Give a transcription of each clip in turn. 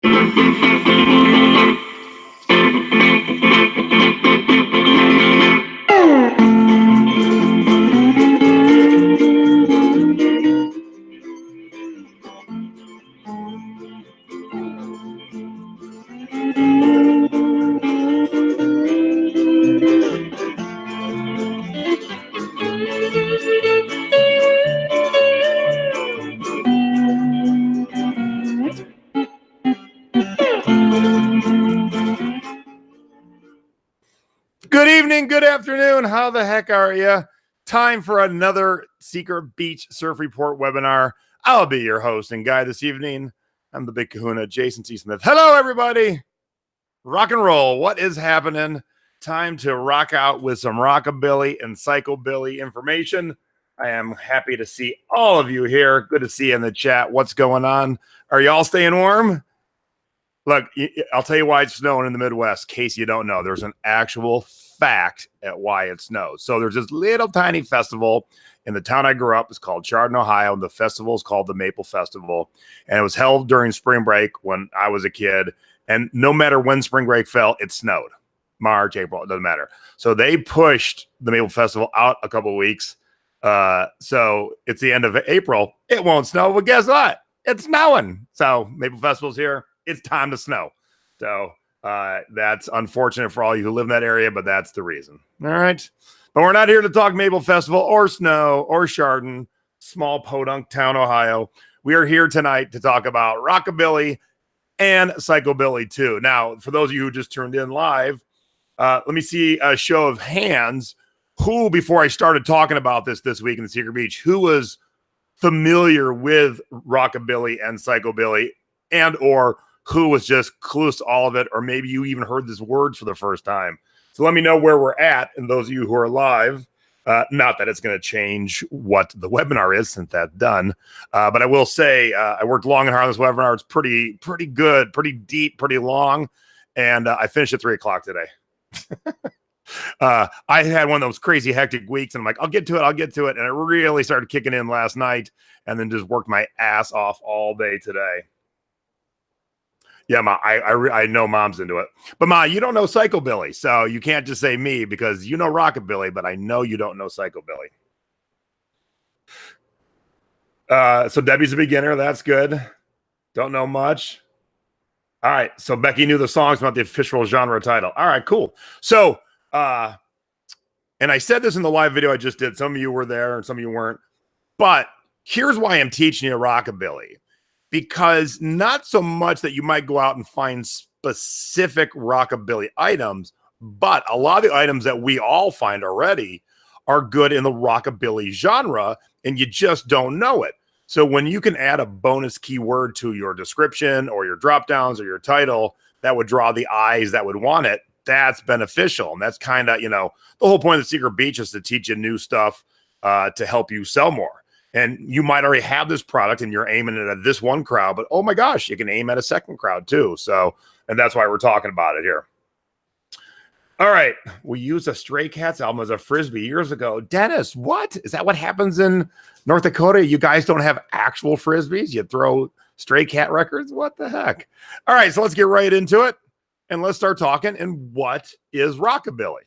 Good evening, good afternoon. How the heck are you? Time for another Secret Beach Surf Report webinar. I'll be your host and guide this evening. I'm the big kahuna, Jason T. Smith. Hello, everybody. Rock and roll. What is happening? Time to rock out with some rockabilly and psychobilly information. I am happy to see all of you here. Good to see you in the chat. What's going on? Are you all staying warm? Look, I'll tell you why it's snowing in the Midwest, in case you don't know. There's an actual fact at why it snows. So there's this little tiny festival in the town I grew up. It's called Chardon, Ohio, and the festival is called the Maple Festival. And it was held during spring break when I was a kid. And no matter when spring break fell, it snowed. March, April, it doesn't matter. So they pushed the Maple Festival out a couple of weeks. So it's the end of April. It won't snow, but guess what? It's snowing. So Maple Festival's here. It's time to snow. So that's unfortunate for all you who live in that area, but that's the reason. All right. But we're not here to talk Maple Festival or snow or Chardon, small podunk town, Ohio. We are here tonight to talk about rockabilly and psychobilly too. Now, for those of you who just turned in live, let me see a show of hands. Who, before I started talking about this week in the Secret Beach, who was familiar with rockabilly and psychobilly, and or who was just clueless to all of it, or maybe you even heard this word for the first time. So let me know where we're at, and those of you who are live, not that it's going to change what the webinar is since that's done, but I will say I worked long and hard on this webinar. It's pretty good, pretty deep, pretty long, and I finished at 3 o'clock today. I had one of those crazy hectic weeks, and I'm like, I'll get to it, and it really started kicking in last night, and then just worked my ass off all day today. Yeah, Ma, I know Mom's into it. But Ma, you don't know psychobilly, so you can't just say me because you know rockabilly, but I know you don't know psychobilly. So Debbie's a beginner. That's good. Don't know much. All right. So Becky knew the songs, about the official genre title. All right, cool. So, and I said this in the live video I just did. Some of you were there and some of you weren't. But here's why I'm teaching you rockabilly. Because not so much that you might go out and find specific rockabilly items, but a lot of the items that we all find already are good in the rockabilly genre, and you just don't know it. So when you can add a bonus keyword to your description or your drop downs or your title that would draw the eyes that would want it, that's beneficial. And that's kind of, the whole point of the Secret Beach is to teach you new stuff to help you sell more. And you might already have this product and you're aiming it at this one crowd, but oh my gosh, you can aim at a second crowd too. So, and that's why we're talking about it here. All right. We used a Stray Cats album as a Frisbee years ago. Dennis, what? Is that what happens in North Dakota? You guys don't have actual Frisbees? You throw Stray Cat records? What the heck? All right. So let's get right into it and let's start talking. And what is rockabilly?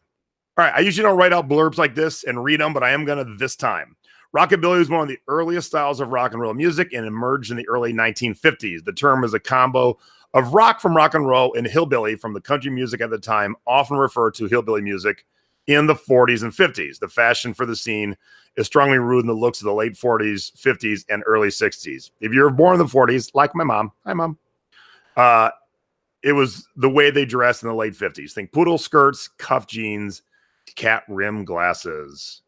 All right. I usually don't write out blurbs like this and read them, but I am going to this time. Rockabilly was one of the earliest styles of rock and roll music and emerged in the early 1950s. The term is a combo of rock from rock and roll and hillbilly from the country music at the time, often referred to hillbilly music in the 40s and 50s. The fashion for the scene is strongly rooted in the looks of the late 40s, 50s, and early 60s. If you were born in the 40s, like my mom, hi mom, it was the way they dressed in the late 50s. Think poodle skirts, cuff jeans, cat rim glasses.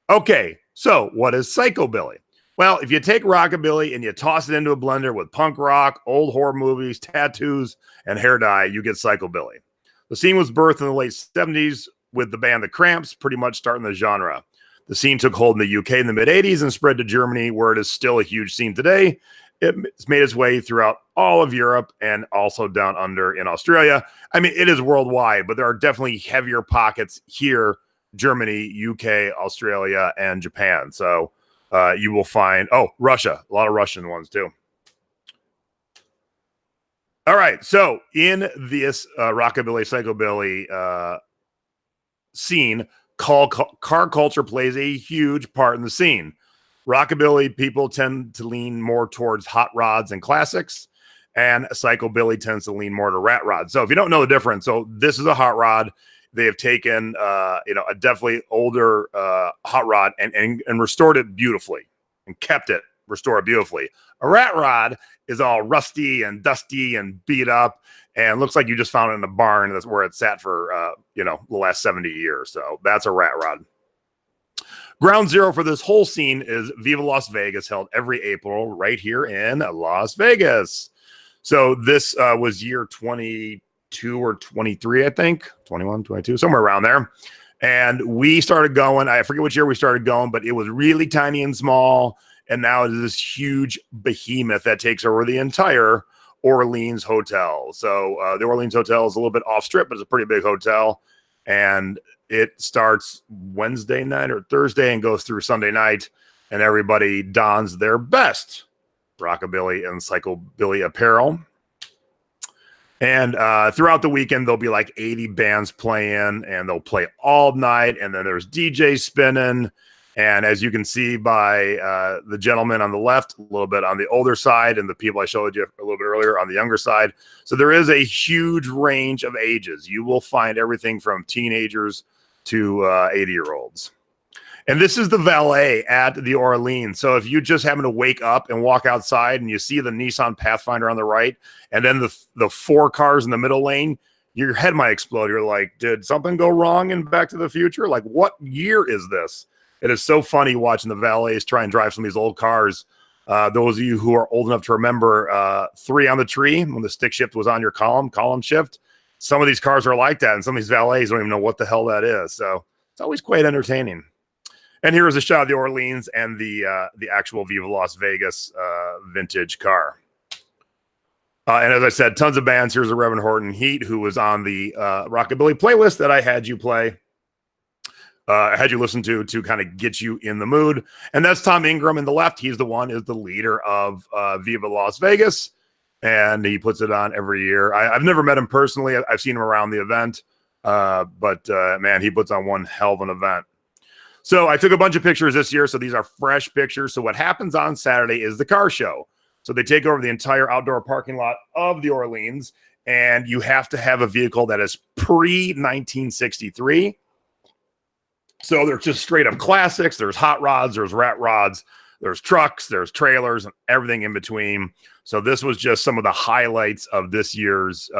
Okay, so what is psychobilly? Well, if you take rockabilly and you toss it into a blender with punk rock, old horror movies, tattoos, and hair dye, you get psychobilly. The scene was birthed in the late 70s with the band The Cramps pretty much starting the genre. The scene took hold in the UK in the mid-80s and spread to Germany, where it is still a huge scene today. It's made its way throughout all of Europe and also down under in Australia. I mean, it is worldwide, but there are definitely heavier pockets here: Germany, UK, Australia, and Japan. So you will find, Russia, a lot of Russian ones too. All right. So in this rockabilly, psychobilly scene, car culture plays a huge part in the scene. Rockabilly people tend to lean more towards hot rods and classics, and psychobilly tends to lean more to rat rods. So if you don't know the difference, so this is a hot rod. They have taken a definitely older hot rod and restored it beautifully and kept it restored beautifully. A rat rod is all rusty and dusty and beat up and looks like you just found it in a barn. That's where it sat for the last 70 years. So that's a rat rod. Ground zero for this whole scene is Viva Las Vegas, held every April right here in Las Vegas. So this was year 22 or 23, I think, 21, 22, somewhere around there. And we started going, I forget which year we started going, but it was really tiny and small. And now it is this huge behemoth that takes over the entire Orleans Hotel. So the Orleans Hotel is a little bit off strip, but it's a pretty big hotel. And it starts Wednesday night or Thursday and goes through Sunday night. And everybody dons their best rockabilly and psychobilly apparel. And throughout the weekend, there'll be like 80 bands playing, and they'll play all night. And then there's DJs spinning. And as you can see by the gentleman on the left, a little bit on the older side, and the people I showed you a little bit earlier on the younger side. So there is a huge range of ages. You will find everything from teenagers to 80-year-olds. And this is the valet at the Orleans. So if you just happen to wake up and walk outside and you see the Nissan Pathfinder on the right, and then the four cars in the middle lane, your head might explode. You're like, did something go wrong in Back to the Future? Like, what year is this? It is so funny watching the valets try and drive some of these old cars. Those of you who are old enough to remember 3 on the Tree, when the stick shift was on your column shift, some of these cars are like that, and some of these valets don't even know what the hell that is. So it's always quite entertaining. And here is a shot of the Orleans and the actual Viva Las Vegas vintage car. And as I said, tons of bands. Here's a Reverend Horton Heat, who was on the Rockabilly playlist that I had you play. I had you listen to kind of get you in the mood. And that's Tom Ingram in the left. He's the one is the leader of Viva Las Vegas. And he puts it on every year. I've never met him personally. I've seen him around the event. But man, he puts on one hell of an event. So I took a bunch of pictures this year. So these are fresh pictures. So what happens on Saturday is the car show. So they take over the entire outdoor parking lot of the Orleans. And you have to have a vehicle that is pre-1963. So there's just straight up classics. There's hot rods, there's rat rods, there's trucks, there's trailers, and everything in between. So this was just some of the highlights of this year's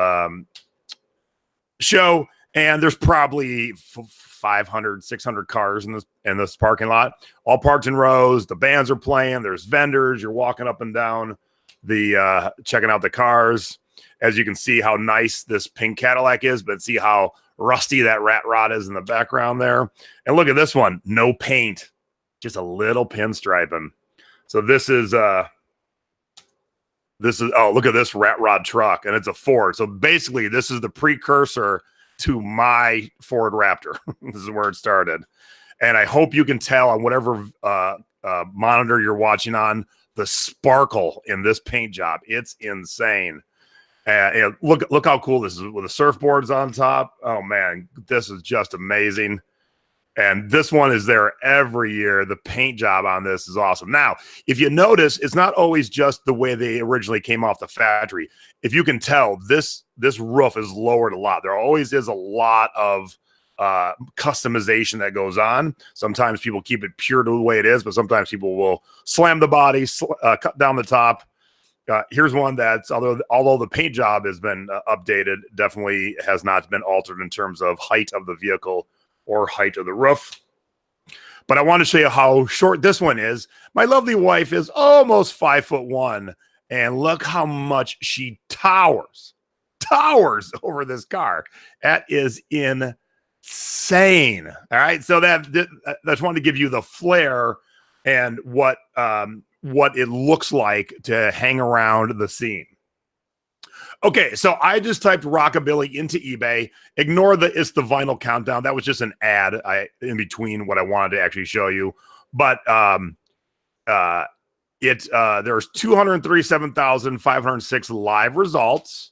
show. And there's probably 500, 600 cars in this parking lot, all parked in rows. The bands are playing. There's vendors. You're walking up and down the checking out the cars. As you can see how nice this pink Cadillac is, but see how rusty that rat rod is in the background there. And look at this one, no paint, just a little pinstriping. So this is oh, look at this rat rod truck, and it's a Ford. So basically this is the precursor to my Ford Raptor. This is where it started. And I hope you can tell on whatever monitor you're watching on, the sparkle in this paint job. It's insane. And look how cool this is with the surfboards on top. Oh man, this is just amazing. And this one is there every year. The paint job on this is awesome. Now, if you notice, it's not always just the way they originally came off the factory. If you can tell, this roof is lowered a lot. There always is a lot of customization that goes on. Sometimes people keep it pure to the way it is, but sometimes people will slam the body, cut down the top. Here's one that's, although the paint job has been updated, definitely has not been altered in terms of height of the vehicle or height of the roof. But I want to show you how short this one is. My lovely wife is almost 5'1", and look how much she towers over this car. That is insane. All right, so that's wanted to give you the flair and what it looks like to hang around the scene. Okay, so I just typed Rockabilly into eBay. Ignore it's the vinyl countdown. That was just an ad in between what I wanted to actually show you. But there's 237,506 live results.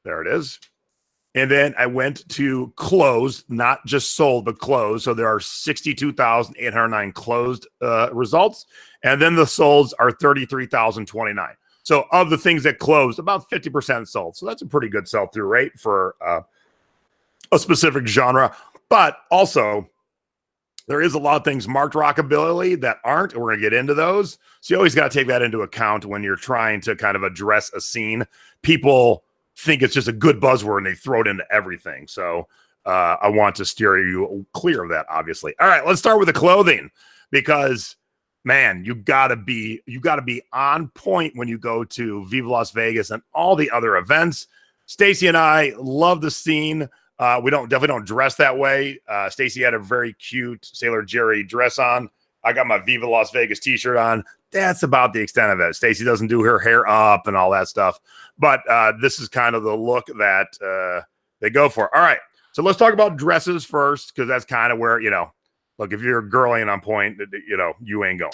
There it is. And then I went to closed, not just sold, but closed. So there are 62,809 closed results. And then the solds are 33,029. So of the things that closed, about 50% sold. So that's a pretty good sell-through rate for a specific genre. But also, there is a lot of things marked Rockabilly that aren't, and we're going to get into those. So you always got to take that into account when you're trying to kind of address a scene. People think it's just a good buzzword and they throw it into everything. So I want to steer you clear of that, obviously. All right, let's start with the clothing, because man, you gotta be on point when you go to Viva Las Vegas and all the other events. Stacy and I love the scene. We definitely don't dress that way. Stacy had a very cute Sailor Jerry dress on. I got my Viva Las Vegas t-shirt on. That's about the extent of it. Stacy doesn't do her hair up and all that stuff. But this is kind of the look that they go for. All right. So let's talk about dresses first, because that's kind of where, look, if you're a girl ain't on point, you ain't going.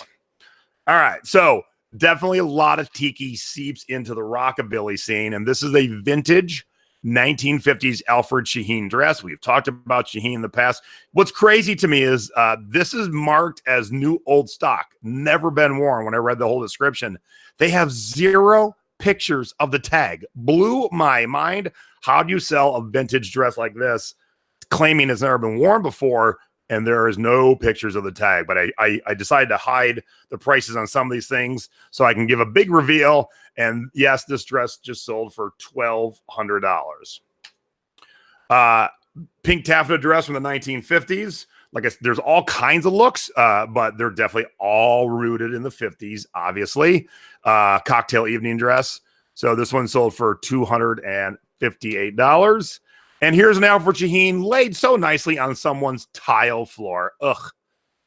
All right. So definitely a lot of tiki seeps into the Rockabilly scene. And this is a vintage 1950s Alfred Shaheen dress. We've talked about Shaheen in the past. What's crazy to me is this is marked as new old stock, never been worn. When I read the whole description, they have 0 pictures of the tag. Blew my mind. How do you sell a vintage dress like this, claiming it's never been worn before, and there is no pictures of the tag? But I decided to hide the prices on some of these things so I can give a big reveal. And yes, this dress just sold for $1,200. Pink taffeta dress from the 1950s. Like there's all kinds of looks, but they're definitely all rooted in the 50s, obviously. Cocktail evening dress. So this one sold for $258. And here's an Alfred Shaheen laid so nicely on someone's tile floor. Ugh.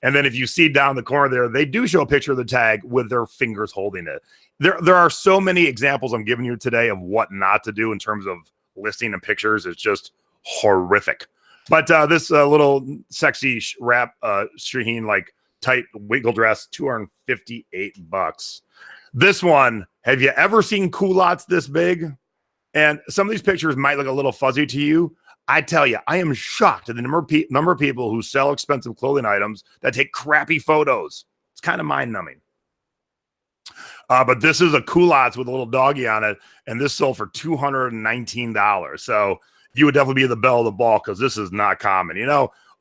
And then if you see down the corner there, they do show a picture of the tag with their fingers holding it. There are so many examples I'm giving you today of what not to do in terms of listing and pictures. It's just horrific. But this little sexy wrap Shaheen like tight wiggle dress, $258. This one, have you ever seen culottes this big? And some of these pictures might look a little fuzzy to you. I tell you, I am shocked at the number of people who sell expensive clothing items that take crappy photos. It's kind of mind-numbing. But this is a culottes with a little doggy on it, and this sold for $219. So you would definitely be the belle of the ball, because this is not common.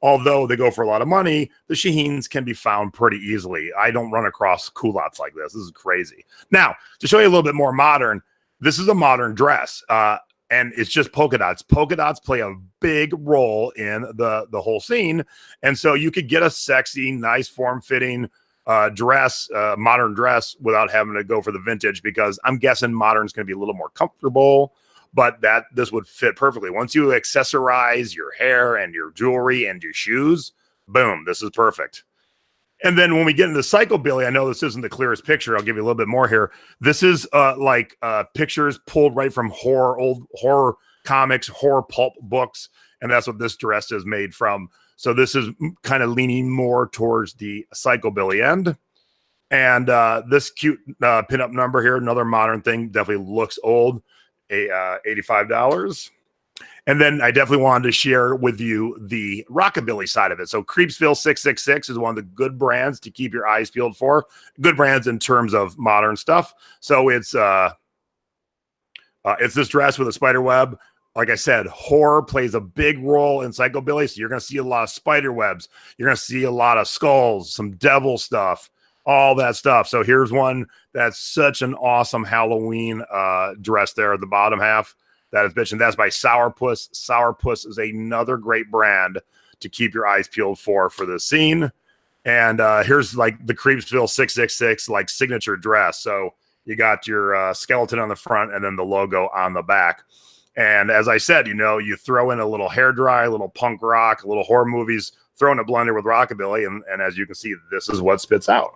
Although they go for a lot of money, the Shaheens can be found pretty easily. I don't run across culottes like this. This is crazy. Now, to show you a little bit more modern, this is a modern dress, and it's just polka dots. Polka dots play a big role in the whole scene, and so you could get a sexy, nice, form-fitting dress, modern dress, without having to go for the vintage, because I'm guessing modern's going to be a little more comfortable, but this would fit perfectly. Once you accessorize your hair and your jewelry and your shoes, boom, this is perfect. And then when we get into Psychobilly, I know this isn't the clearest picture. I'll give you a little bit more here. This is pictures pulled right from old horror comics, horror pulp books, and that's what this dress is made from. So this is kind of leaning more towards the Psychobilly end. And this cute pinup number here, another modern thing, definitely looks old, $85. And then I definitely wanted to share with you the Rockabilly side of it. So Creepsville 666 is one of the good brands to keep your eyes peeled for. Good brands in terms of modern stuff. So it's this dress with a spider web. Like I said, horror plays a big role in Psychobilly. So you're going to see a lot of spider webs. You're going to see a lot of skulls, some devil stuff, all that stuff. So here's one that's such an awesome Halloween dress there at the bottom half. That is bitchin'. That's by Sourpuss. Sourpuss is another great brand to keep your eyes peeled for the scene. And here's like the Creepsville 666 like signature dress. So you got your skeleton on the front and then the logo on the back. And as I said, you throw in a little hairdryer, a little punk rock, a little horror movies, throw in a blender with Rockabilly, and as you can see, this is what spits out.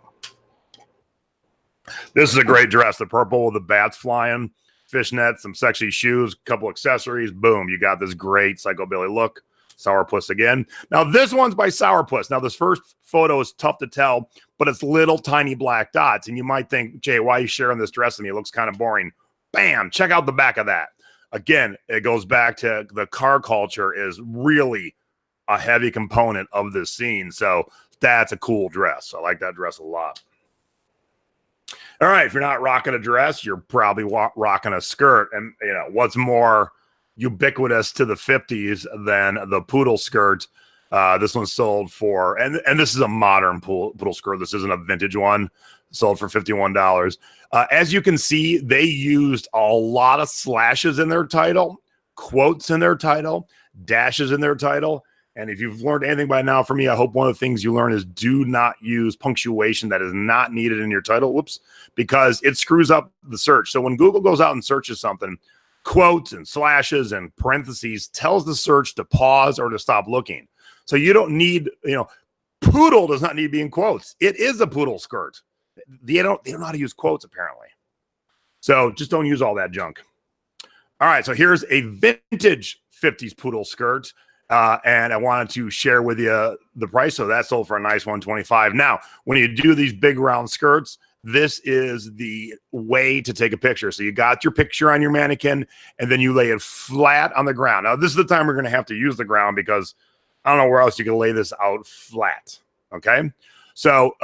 This is a great dress. The purple with the bats flying, fishnets, some sexy shoes, couple accessories. Boom, you got this great Psychobilly look. Sourpuss again. Now, this one's by Sourpuss. Now, this first photo is tough to tell, but it's little tiny black dots. And you might think, Jay, why are you sharing this dress with me? It looks kind of boring. Bam, check out the back of that. again, it goes back to the car culture is really a heavy component of this scene. So that's a cool dress. I like that dress a lot. All right, if you're not rocking a dress, you're probably rocking a skirt. And, you know, what's more ubiquitous to the 50s than the poodle skirt? This one's sold for, and this is a modern poodle skirt. This isn't a vintage one. Sold for $51. As you can see, they used a lot of slashes in their title, quotes in their title, dashes in their title. And if you've learned anything by now from me, I hope one of the things you learn is do not use punctuation that is not needed in your title. Whoops, because it screws up the search. So when Google goes out and searches something, quotes and slashes and parentheses tells the search to pause or to stop looking. So you don't need, you know, poodle does not need to be in quotes. It is a poodle skirt. They don't know how to use quotes, apparently. So just don't use all that junk. All right, so here's a vintage 50s poodle skirt. And I wanted to share with you the price. So that sold for a nice $125. Now, when you do these big round skirts, this is the way to take a picture. So you got your picture on your mannequin, and then you lay it flat on the ground. Now, this is the time we're going to have to use the ground because I don't know where else you can lay this out flat. Okay. So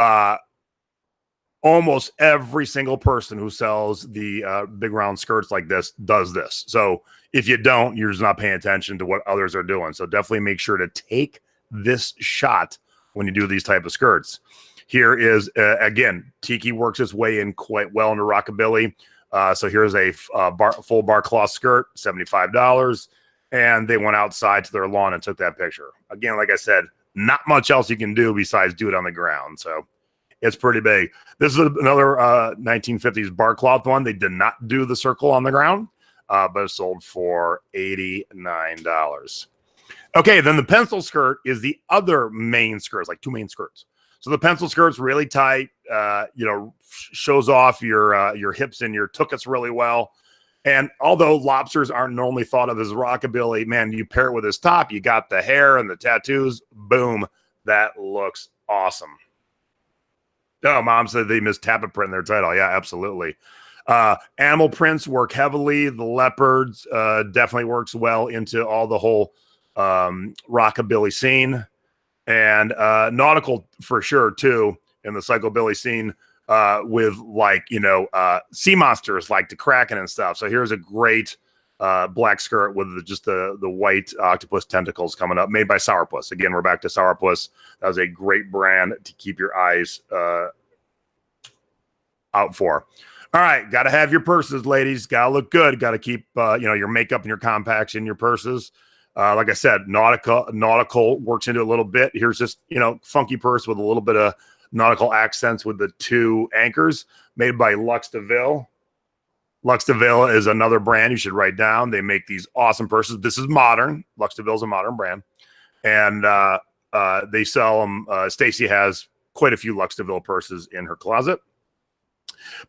almost every single person who sells the big round skirts like this does this. So if you don't, you're just not paying attention to what others are doing. So definitely make sure to take this shot when you do these type of skirts. Here is, again, Tiki works its way in quite well into Rockabilly. So here's a full bar cloth skirt, $75. And they went outside to their lawn and took that picture. Again, like I said, not much else you can do besides do it on the ground. So it's pretty big. This is another 1950s bar cloth one. They did not do the circle on the ground, but it sold for $89. Okay, then the pencil skirt is the other main skirt, like two main skirts. So the pencil skirt's really tight, you know, shows off your hips and your tuchus really well. And although lobsters aren't normally thought of as Rockabilly, man, you pair it with this top, you got the hair and the tattoos, boom, that looks awesome. Oh, Mom said they missed tappet print in their title. Yeah, absolutely. Animal prints work heavily. The leopards definitely works well into all the whole Rockabilly scene. And nautical for sure, too, in the psychobilly scene with, like, you know, sea monsters like the Kraken and stuff. So here's a great black skirt with just the white octopus tentacles coming up, made by Sourpuss. Again, we're back to Sourpuss. That was a great brand to keep your eyes out for. All right, got to have your purses, ladies. Got to look good. Got to keep you know, your makeup and your compacts in your purses. Like I said, nautical works into a little bit. Here's just, you know, funky purse with a little bit of nautical accents with the two anchors, made by Lux DeVille. Lux DeVille is another brand you should write down. They make these awesome purses. This is modern. Lux DeVille is a modern brand. And they sell them. Stacy has quite a few Lux DeVille purses in her closet.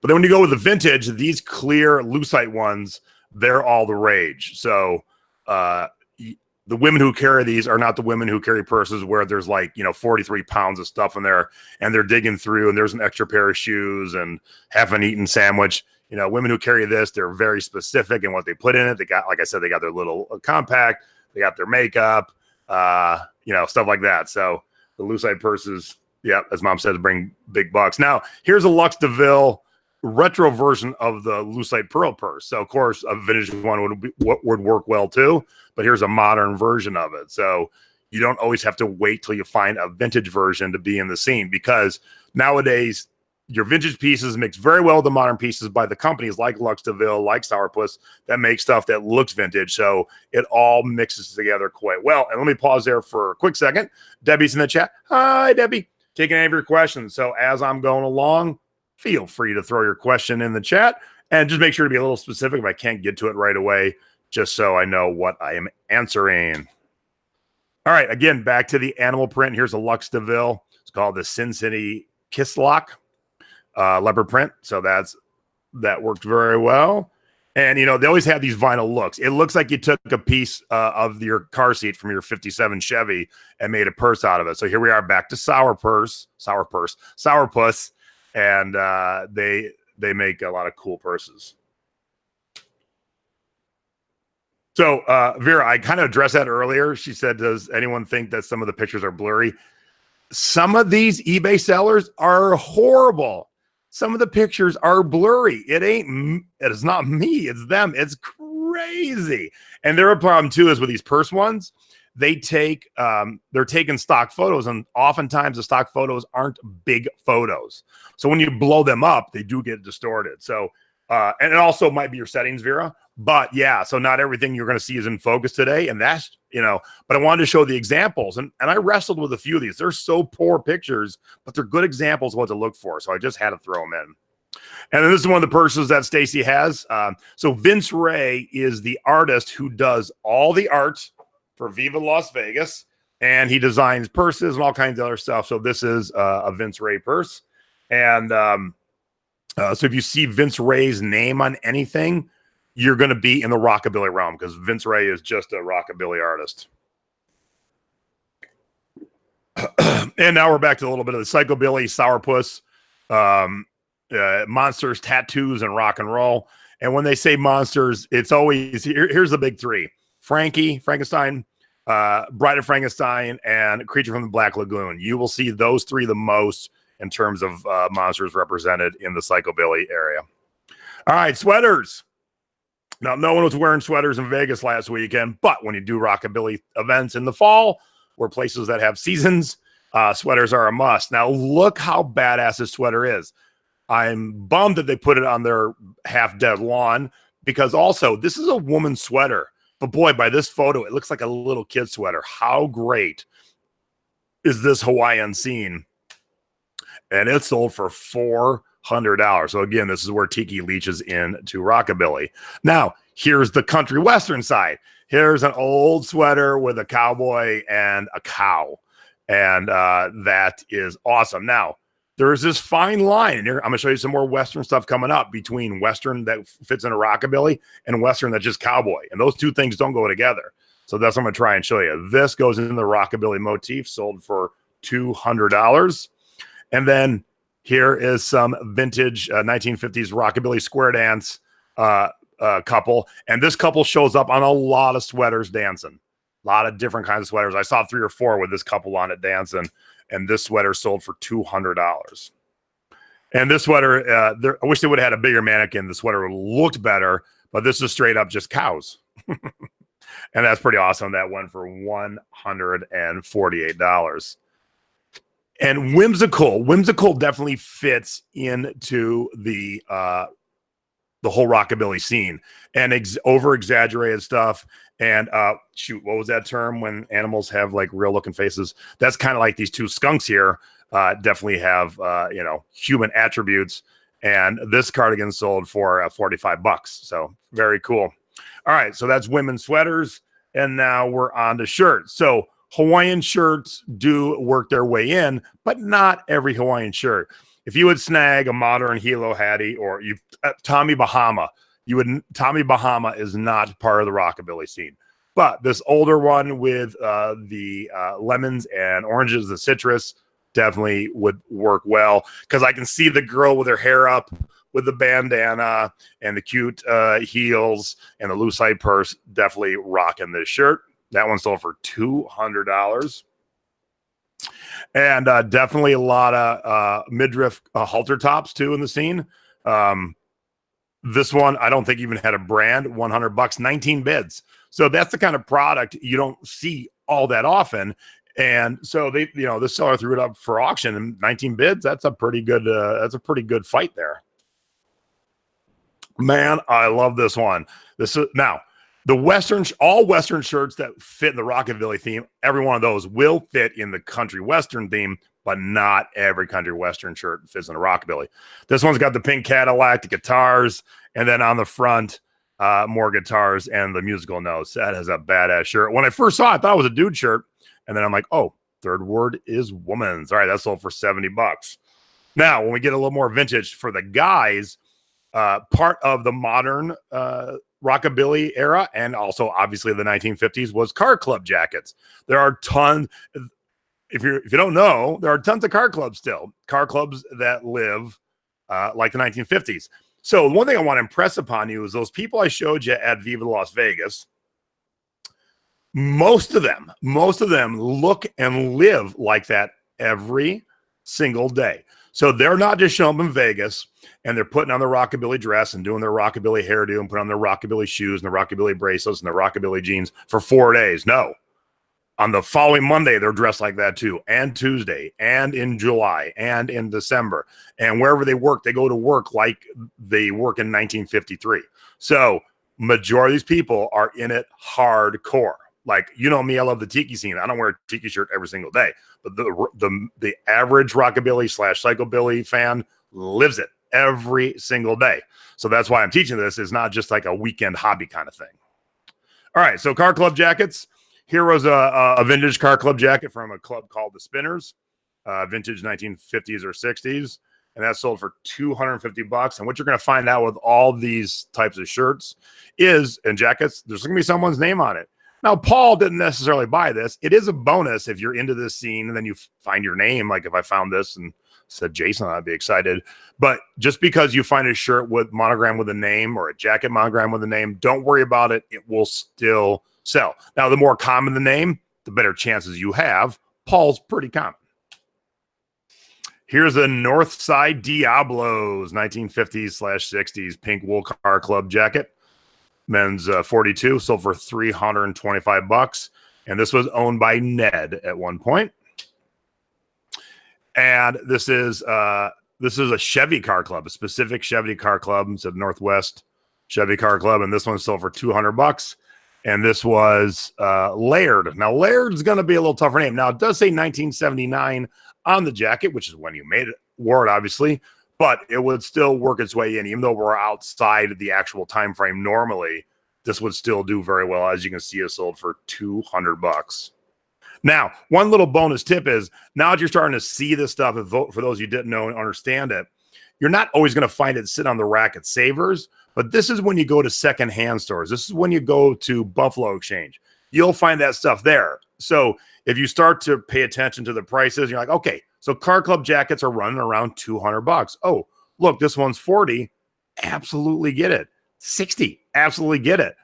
But then when you go with the vintage, these clear lucite ones, they're all the rage. So the women who carry these are not the women who carry purses where there's, like, you know, 43 pounds of stuff in there and they're digging through and there's an extra pair of shoes and half an eaten sandwich. You know, women who carry this, they're very specific in what they put in it. They got, like I said, they got their little compact, they got their makeup, you know, stuff like that. So the lucite purses, yeah, as Mom said, bring big bucks. Now, here's a Lux DeVille retro version of the lucite pearl purse. So of course a vintage one would work well too, but here's a modern version of it. So you don't always have to wait till you find a vintage version to be in the scene, because nowadays your vintage pieces mix very well with the modern pieces by the companies like Lux DeVille, like Sourpuss, that make stuff that looks vintage. So it all mixes together quite well. And let me pause there for a quick second. Debbie's in the chat. Hi, Debbie. Taking any of your questions. So as I'm going along, feel free to throw your question in the chat, and just make sure to be a little specific if I can't get to it right away, just so I know what I am answering. All right, again, back to the animal print. Here's a Lux DeVille. It's called the Sin City Kiss Lock leopard print. So that worked very well. And, you know, they always have these vinyl looks. It looks like you took a piece of your car seat from your 57 Chevy and made a purse out of it. So here we are back to Sourpuss. And they make a lot of cool purses. So, Vera, I kind of addressed that earlier. She said, does anyone think that some of the pictures are blurry? Some of these eBay sellers are horrible. Some of the pictures are blurry. It is not me. It's them. It's crazy. And their problem too is with these purse ones, they're taking stock photos, and oftentimes the stock photos aren't big photos. So when you blow them up, they do get distorted. So, and it also might be your settings, Vera. But yeah, so not everything you're going to see is in focus today. And that's, but I wanted to show the examples. And I wrestled with a few of these. They're so poor pictures, but they're good examples of what to look for. So I just had to throw them in. And then this is one of the purses that Stacy has. So Vince Ray is the artist who does all the art for Viva Las Vegas. And he designs purses and all kinds of other stuff. So this is a Vince Ray purse. And so if you see Vince Ray's name on anything, you're going to be in the rockabilly realm, because Vince Ray is just a rockabilly artist. And now we're back to a little bit of the psychobilly, sourpuss, monsters, tattoos, and rock and roll. And when they say monsters, it's always here's the big three: Frankie, Frankenstein, Bride of Frankenstein, and Creature from the Black Lagoon. You will see those three the most in terms of monsters represented in the psychobilly area. All right, sweaters. Now, no one was wearing sweaters in Vegas last weekend, but when you do rockabilly events in the fall or places that have seasons, sweaters are a must. Now, look how badass this sweater is. I'm bummed that they put it on their half-dead lawn, because also this is a woman's sweater. But boy, by this photo, it looks like a little kid sweater. How great is this Hawaiian scene? And it sold for $400. So again, this is where Tiki leaches into rockabilly. Now, here's the country western side. Here's an old sweater with a cowboy and a cow. And that is awesome. Now, there is this fine line. And here, I'm going to show you some more western stuff coming up between western that fits into rockabilly and western that's just cowboy. And those two things don't go together. So that's what I'm going to try and show you. This goes in the rockabilly motif, sold for $200. And then here is some vintage 1950s rockabilly square dance couple. And this couple shows up on a lot of sweaters dancing. A lot of different kinds of sweaters. I saw 3 or 4 with this couple on it dancing. And this sweater sold for $200. And this sweater, I wish they would have had a bigger mannequin. The sweater looked better, but this is straight up just cows. And that's pretty awesome. That went for $148. And whimsical definitely fits into the whole rockabilly scene, and over exaggerated stuff. And shoot, what was that term when animals have like real looking faces? That's kind of like these two skunks here. Definitely have human attributes. And this cardigan sold for $45. So very cool. All right, so that's women's sweaters, and now we're on to shirts. So Hawaiian shirts do work their way in, but not every Hawaiian shirt. If you would snag a modern Hilo Hattie or Tommy Bahama, Tommy Bahama is not part of the rockabilly scene. But this older one with the lemons and oranges, the citrus, definitely would work well, because I can see the girl with her hair up with the bandana and the cute heels and the lucite purse, definitely rocking this shirt. That one sold for $200. And definitely a lot of midriff halter tops too in the scene. This one, I don't think even had a brand. $100, 19 bids. So that's the kind of product you don't see all that often. And so they, the seller threw it up for auction, and 19 bids. That's a pretty good fight there. Man, I love this one. This is now. All Western shirts that fit in the rockabilly theme, every one of those will fit in the country Western theme, but not every country Western shirt fits in a rockabilly. This one's got the pink Cadillac, the guitars, and then on the front, more guitars and the musical notes. That is a badass shirt. When I first saw it, I thought it was a dude shirt, and then I'm like, oh, third word is woman's. All right, that sold for $70. Now, when we get a little more vintage for the guys, part of the modern rockabilly era, and also obviously the 1950s, was car club jackets. There are tons. If you don't know, there are tons of car clubs still. Car clubs that live like the 1950s. So one thing I want to impress upon you is those people I showed you at Viva Las Vegas. Most of them look and live like that every single day. So they're not just showing up in Vegas and they're putting on their rockabilly dress and doing their rockabilly hairdo and putting on their rockabilly shoes and their rockabilly bracelets and their rockabilly jeans for 4 days. No. On the following Monday, they're dressed like that too, and Tuesday, and in July, and in December. And wherever they work, they go to work like they work in 1953. So majority of these people are in it hardcore. Like, you know me, I love the tiki scene. I don't wear a tiki shirt every single day, but the average rockabilly / psychobilly fan lives it every single day. So that's why I'm teaching this. Is not just like a weekend hobby kind of thing. All right, so car club jackets. Here was a vintage car club jacket from a club called the Spinners, vintage 1950s or 60s, and that sold for $250. And what you're going to find out with all these types of shirts is, and jackets, there's going to be someone's name on it. Now, Paul didn't necessarily buy this. It is a bonus if you're into this scene and then you find your name. Like if I found this and said Jason, I'd be excited. But just because you find a shirt with monogram with a name or a jacket monogram with a name, don't worry about it. It will still sell. Now, the more common the name, the better chances you have. Paul's pretty common. Here's a Northside Diablos 1950s / 60s pink wool car club jacket. Men's 42, sold for $325. And this was owned by Ned at one point. And this is a Chevy car club, a specific Chevy car club. It's a Northwest Chevy car club. And this one sold for $200. And this was Laird. Now, Laird's going to be a little tougher name. Now, it does say 1979 on the jacket, which is when you wore it, obviously. But it would still work its way in. Even though we're outside of the actual time frame normally, this would still do very well. As you can see, it sold for $200. Now, one little bonus tip is, now that you're starting to see this stuff, and vote for those you didn't know and understand it, you're not always going to find it sit on the rack at Savers. But this is when you go to secondhand stores. This is when you go to Buffalo Exchange. You'll find that stuff there. So if you start to pay attention to the prices, you're like, okay, so car club jackets are running around $200. Oh, look, this one's 40. Absolutely get it. 60. Absolutely get it.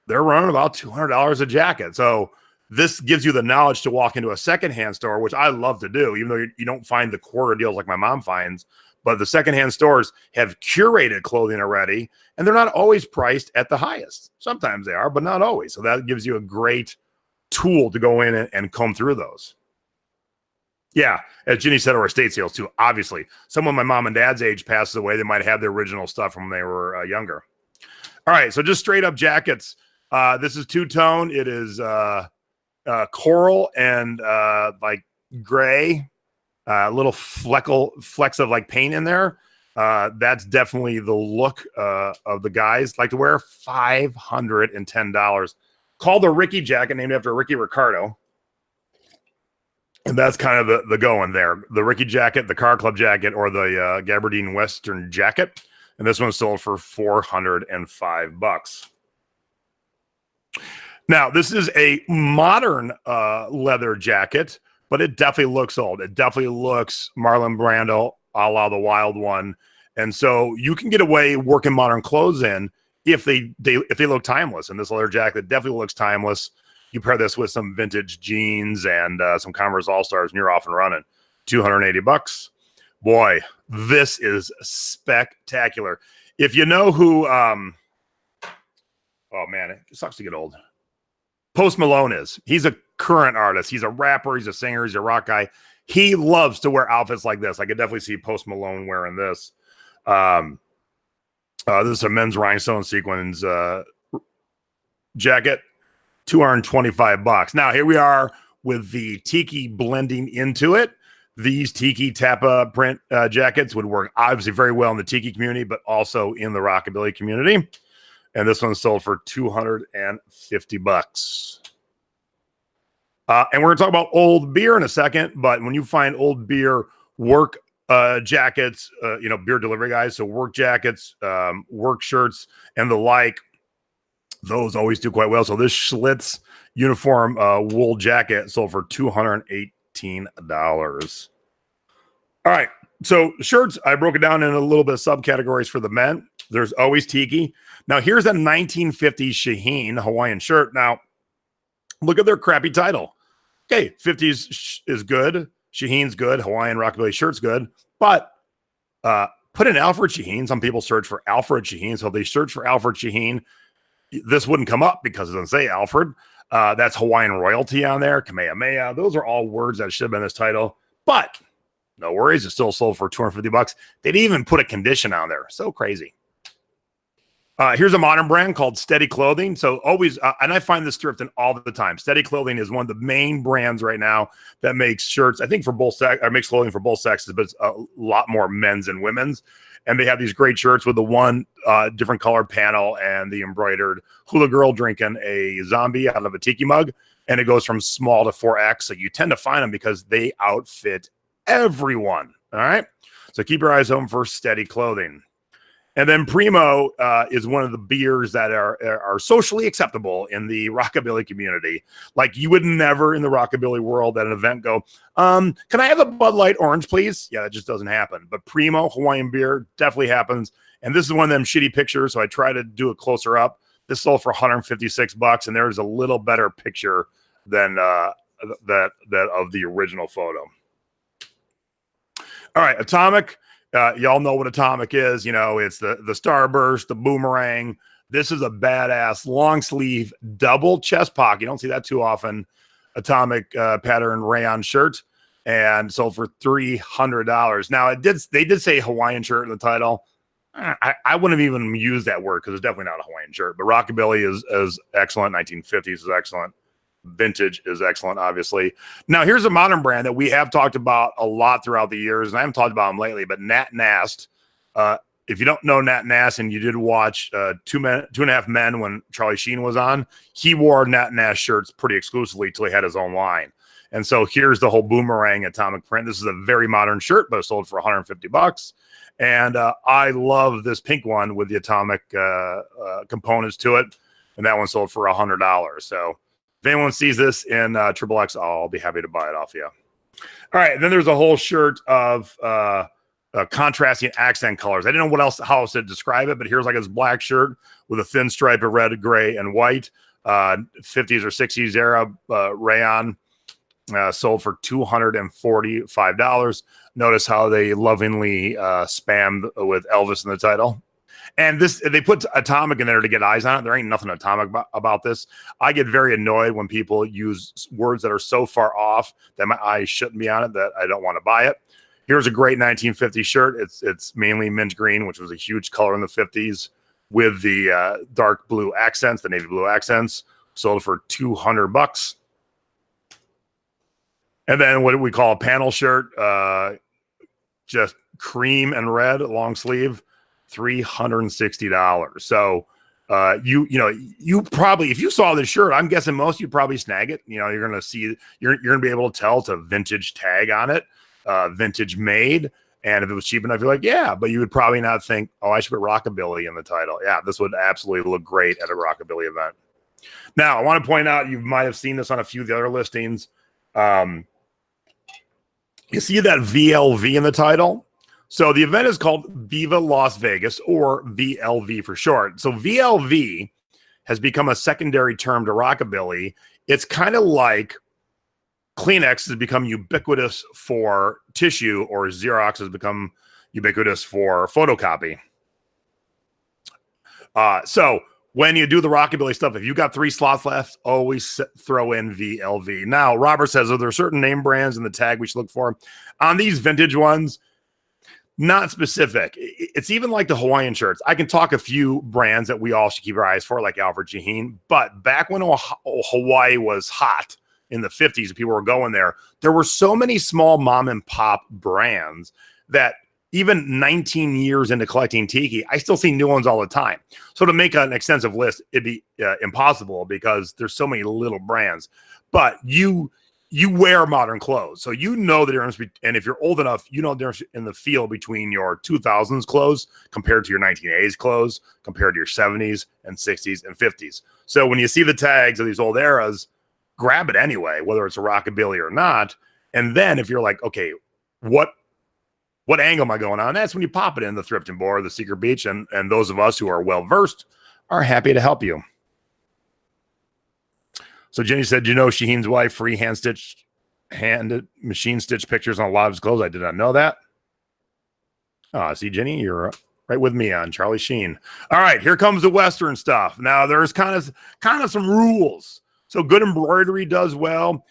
They're running about $200 a jacket. So this gives you the knowledge to walk into a secondhand store, which I love to do, even though you don't find the quarter deals like my mom finds. But the secondhand stores have curated clothing already, and they're not always priced at the highest. Sometimes they are, but not always. So that gives you a great tool to go in and comb through those. Yeah, as Ginny said, or estate sales too. Obviously, someone my mom and dad's age passes away, they might have the original stuff from when they were younger. All right, so just straight up jackets. This is two-tone. It is coral and like gray. Little flecks of like paint in there. That's definitely the look of the guys like to wear. $510. Called the Ricky jacket, named after Ricky Ricardo. And that's kind of the going there. The Ricky jacket, the car club jacket, or the Gabardine Western jacket. And this one sold for $405. Now, this is a modern leather jacket, but it definitely looks old. It definitely looks Marlon Brando, a la the Wild One. And so you can get away working modern clothes in if they look timeless. And this leather jacket definitely looks timeless. You pair this with some vintage jeans and some Converse All-Stars, and you're off and running. $280. Boy, this is spectacular. If you know who, oh man, it sucks to get old. Post Malone is. He's a current artist. He's a rapper. He's a singer. He's a rock guy. He loves to wear outfits like this. I could definitely see Post Malone wearing this. This is a men's rhinestone sequins jacket. $225. Now, here we are with the tiki blending into it. These tiki Tappa print jackets would work obviously very well in the tiki community, but also in the rockabilly community. And this one sold for $250. And we're going to talk about old beer in a second, but when you find old beer work jackets, beer delivery guys, so work jackets, work shirts, and the like, those always do quite well. So this Schlitz uniform wool jacket sold for $218. All right. So shirts, I broke it down in a little bit of subcategories for the men. There's always tiki. Now here's a 1950s Shaheen Hawaiian shirt. Now Look at their crappy title. Okay, 50s is good. Shaheen's good. Hawaiian Rockabilly shirt's good. But put in Alfred Shaheen. Some people search for Alfred Shaheen. So if they search for Alfred Shaheen, this wouldn't come up because it doesn't say Alfred. That's Hawaiian royalty on there. Kamehameha. Those are all words that should have been this title. But no worries. It still sold for $250. They didn't even put a condition on there. So crazy. Here's a modern brand called Steady Clothing. So always, and I find this thrifting all the time. Steady Clothing is one of the main brands right now that makes shirts, I think for both sex, or makes clothing for both sexes, but it's a lot more men's and women's. And they have these great shirts with the one different colored panel and the embroidered hula girl drinking a zombie out of a tiki mug. And it goes from small to 4X. So you tend to find them because they outfit everyone. All right. So keep your eyes open for Steady Clothing. And then Primo is one of the beers that are socially acceptable in the Rockabilly community. Like you would never in the Rockabilly world at an event go, can I have a Bud Light Orange, please? Yeah, that just doesn't happen. But Primo Hawaiian beer definitely happens. And this is one of them shitty pictures, so I try to do it closer up. This sold for $156, and there's a little better picture than that of the original photo. All right, Atomic. Y'all know what Atomic is. You know, it's the Starburst, the Boomerang. This is a badass long sleeve double chest pocket. You don't see that too often. Atomic pattern rayon shirt, and sold for $300. Now they did say Hawaiian shirt in the title. I wouldn't have even used that word because it's definitely not a Hawaiian shirt. But Rockabilly is excellent. 1950s is excellent. Vintage is excellent, obviously. Now, here's a modern brand that we have talked about a lot throughout the years, and I haven't talked about them lately, but Nat Nast. If you don't know Nat Nast and you did watch Two and a Half Men when Charlie Sheen was on, he wore Nat Nast shirts pretty exclusively till he had his own line. And so here's the whole Boomerang Atomic print. This is a very modern shirt, but it sold for $150. And I love this pink one with the Atomic components to it, and that one sold for $100. So if anyone sees this in XXX, I'll be happy to buy it off you. All right, then there's a whole shirt of contrasting accent colors. I didn't know how else to describe it, but here's like this black shirt with a thin stripe of red, gray, and white. 50s or 60s era rayon, sold for $245. Notice how they lovingly spammed with Elvis in the title. And this, they put Atomic in there to get eyes on it. There ain't nothing atomic about this. I get very annoyed when people use words that are so far off that my eyes shouldn't be on it that I don't want to buy it. Here's a great 1950 shirt. It's mainly mint green, which was a huge color in the 50s, with the dark blue accents, the navy blue accents. Sold for $200. And then what we call a panel shirt, just cream and red, long sleeve. $360. So you probably, if you saw this shirt, I'm guessing most you'd probably snag it. You know, you're gonna see, you're gonna be able to tell it's a vintage tag on it, vintage made. And if it was cheap enough, you're like, yeah, but you would probably not think, oh, I should put Rockabilly in the title. Yeah, this would absolutely look great at a Rockabilly event. Now, I want to point out, you might have seen this on a few of the other listings. You see that VLV in the title? So the event is called Viva Las Vegas, or VLV for short. So VLV has become a secondary term to Rockabilly. It's kind of like Kleenex has become ubiquitous for tissue, or Xerox has become ubiquitous for photocopy. So when you do the Rockabilly stuff, if you got 3 slots left, always throw in VLV. Now, Robert says, are there certain name brands in the tag we should look for? On these vintage ones, not specific. It's even like the Hawaiian shirts. I can talk a few brands that we all should keep our eyes for, like Alfred Shaheen. But back when Hawaii was hot in the 50s and people were going there were so many small mom and pop brands that even 19 years into collecting tiki, I still see new ones all the time. So to make an extensive list, it'd be impossible because there's so many little brands. But you wear modern clothes, so you know the difference. And if you're old enough, you know the difference in the feel between your 2000s clothes compared to your 1980s clothes, compared to your 70s and 60s and 50s. So when you see the tags of these old eras, grab it anyway, whether it's a Rockabilly or not. And then if you're like, okay, what angle am I going on? That's when you pop it in the Thrifting Board, the Secret Beach, and those of us who are well versed are happy to help you. So Jenny said, you know, Shaheen's wife free hand machine stitch pictures on a lot of his clothes. I did not know that. See, Jenny, you're right with me on Charlie Sheen. All right, here comes the Western stuff. Now there's kind of some rules. So Good Embroidery does well.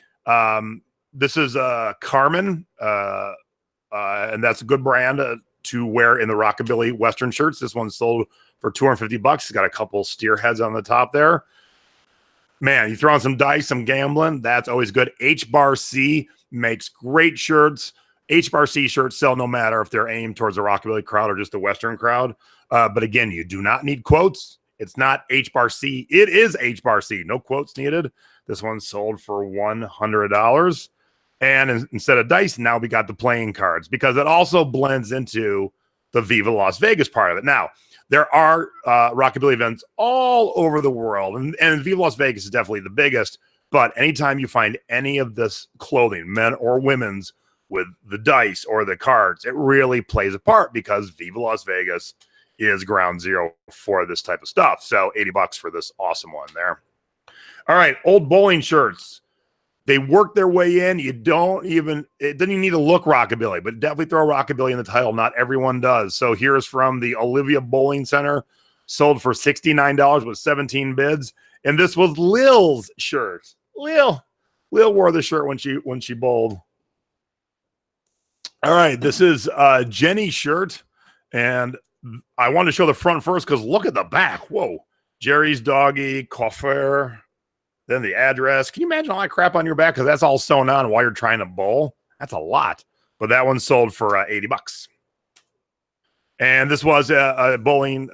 This is Carmen, and that's a good brand to wear in the Rockabilly Western shirts. This one's sold for $250. It's got a couple steer heads on the top there. Man, you throw on some dice, some gambling, that's always good. H-Bar C makes great shirts. H-Bar C shirts sell no matter if they're aimed towards the Rockabilly crowd or just the Western crowd. But again, you do not need quotes. It's not H-Bar C. It is H-Bar C. No quotes needed. This one's sold for $100. And instead of dice, now we got the playing cards because it also blends into the Viva Las Vegas part of it. Now, there are Rockabilly events all over the world, and Viva Las Vegas is definitely the biggest. But anytime you find any of this clothing, men or women's, with the dice or the cards, it really plays a part because Viva Las Vegas is ground zero for this type of stuff. So $80 for this awesome one there. All right, old bowling shirts. They work their way in. It doesn't even need to look Rockabilly, but definitely throw Rockabilly in the title. Not everyone does. So here's from the Olivia Bowling Center, sold for $69 with 17 bids. And this was Lil's shirt. Lil wore the shirt when she bowled. All right, this is Jenny's shirt. And I wanted to show the front first because look at the back. Whoa. Jerry's doggy, coiffeur. Then the address. Can you imagine all that crap on your back? Because that's all sewn on while you're trying to bowl. That's a lot. But that one sold for $80. And this was a bowling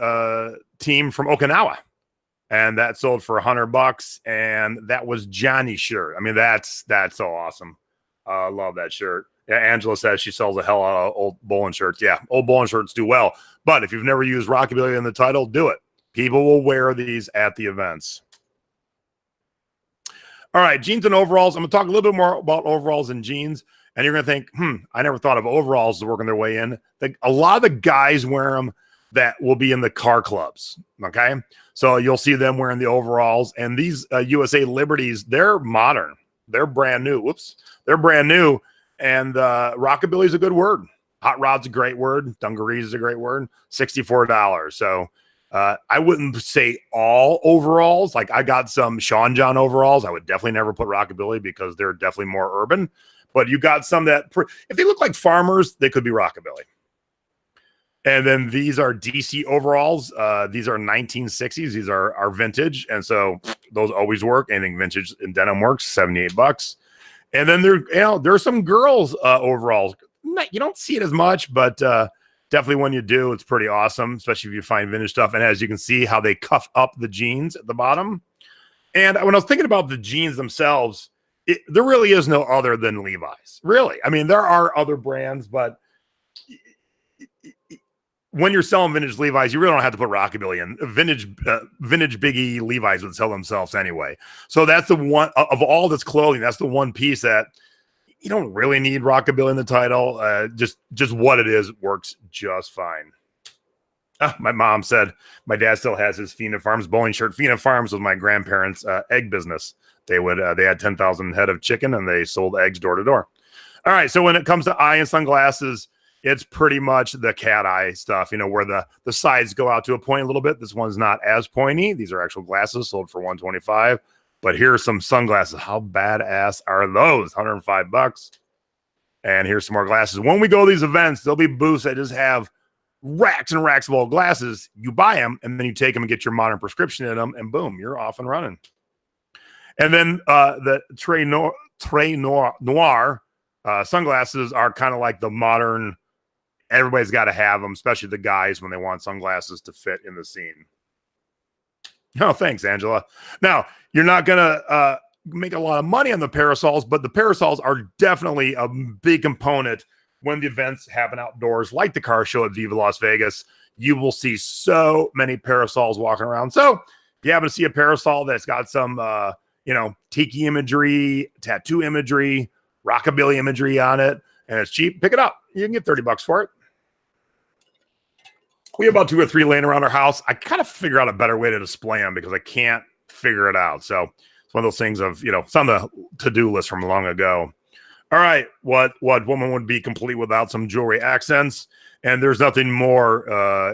team from Okinawa. And that sold for $100. And that was Johnny's shirt. I mean, that's so awesome. I love that shirt. Yeah, Angela says she sells a hell out of old bowling shirts. Yeah, old bowling shirts do well. But if you've never used Rockabilly in the title, do it. People will wear these at the events. All right, jeans and overalls. I'm going to talk a little bit more about overalls and jeans. And you're going to think, I never thought of overalls working their way in. A lot of the guys wear them that will be in the car clubs, okay? So you'll see them wearing the overalls. And these USA Liberties, they're modern. They're brand new. Whoops. They're brand new. And Rockabilly is a good word. Hot rod's a great word. Dungarees is a great word. $64. So I wouldn't say all overalls. Like I got some Sean John overalls. I would definitely never put Rockabilly because they're definitely more urban. But you got some that, if they look like farmers, they could be Rockabilly. And then these are DC overalls. These are 1960s. These are vintage. And so those always work. Anything vintage in denim works, $78. And then there's some girls overalls. You don't see it as much, but definitely when you do, it's pretty awesome, especially if you find vintage stuff. And as you can see how they cuff up the jeans at the bottom. And when I was thinking about the jeans themselves, there really is no other than Levi's. Really. I mean, there are other brands, but when you're selling vintage Levi's, you really don't have to put Rockabilly in. Vintage Biggie Levi's would sell themselves anyway. So that's the one of all this clothing. That's the one piece that you don't really need Rockabilly in the title. Just what it is works just fine. My mom said my dad still has his Fina Farms bowling shirt. Fina Farms was my grandparents' egg business. They had 10,000 head of chicken and they sold eggs door to door. All right. So when it comes to eye and sunglasses, it's pretty much the cat eye stuff, where the sides go out to a point a little bit. This one's not as pointy. These are actual glasses sold for $125. But here's some sunglasses. How badass are those? $105. And here's some more glasses. When we go to these events, there'll be booths that just have racks and racks of old glasses. You buy them, and then you take them and get your modern prescription in them, and boom, you're off and running. And then the Tre Noir sunglasses are kind of like the modern. Everybody's got to have them, especially the guys when they want sunglasses to fit in the scene. Oh, thanks, Angela. Now, you're not going to make a lot of money on the parasols, but the parasols are definitely a big component when the events happen outdoors, like the car show at Viva Las Vegas. You will see so many parasols walking around. So if you happen to see a parasol that's got some, tiki imagery, tattoo imagery, Rockabilly imagery on it, and it's cheap, pick it up. You can get $30 for it. We have about 2 or 3 laying around our house. I kind of figure out a better way to display them because I can't figure it out. So It's one of those things of, it's on the to-do list from long ago. All right, what woman would be complete without some jewelry accents? And there's nothing more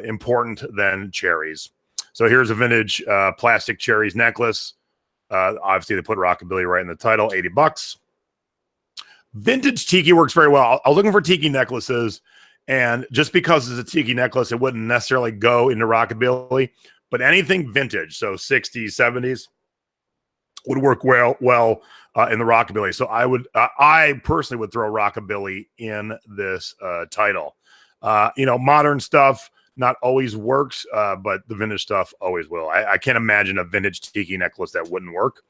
important than cherries. So here's a vintage plastic cherries necklace. Obviously, they put Rockabilly right in the title, $80. Vintage tiki works very well. I was looking for tiki necklaces, and just because it's a tiki necklace, it wouldn't necessarily go into Rockabilly, but anything vintage, so 60s, 70s, would work well in the Rockabilly. So I personally would throw Rockabilly in this title. Modern stuff not always works, but the vintage stuff always will. I can't imagine a vintage tiki necklace that wouldn't work.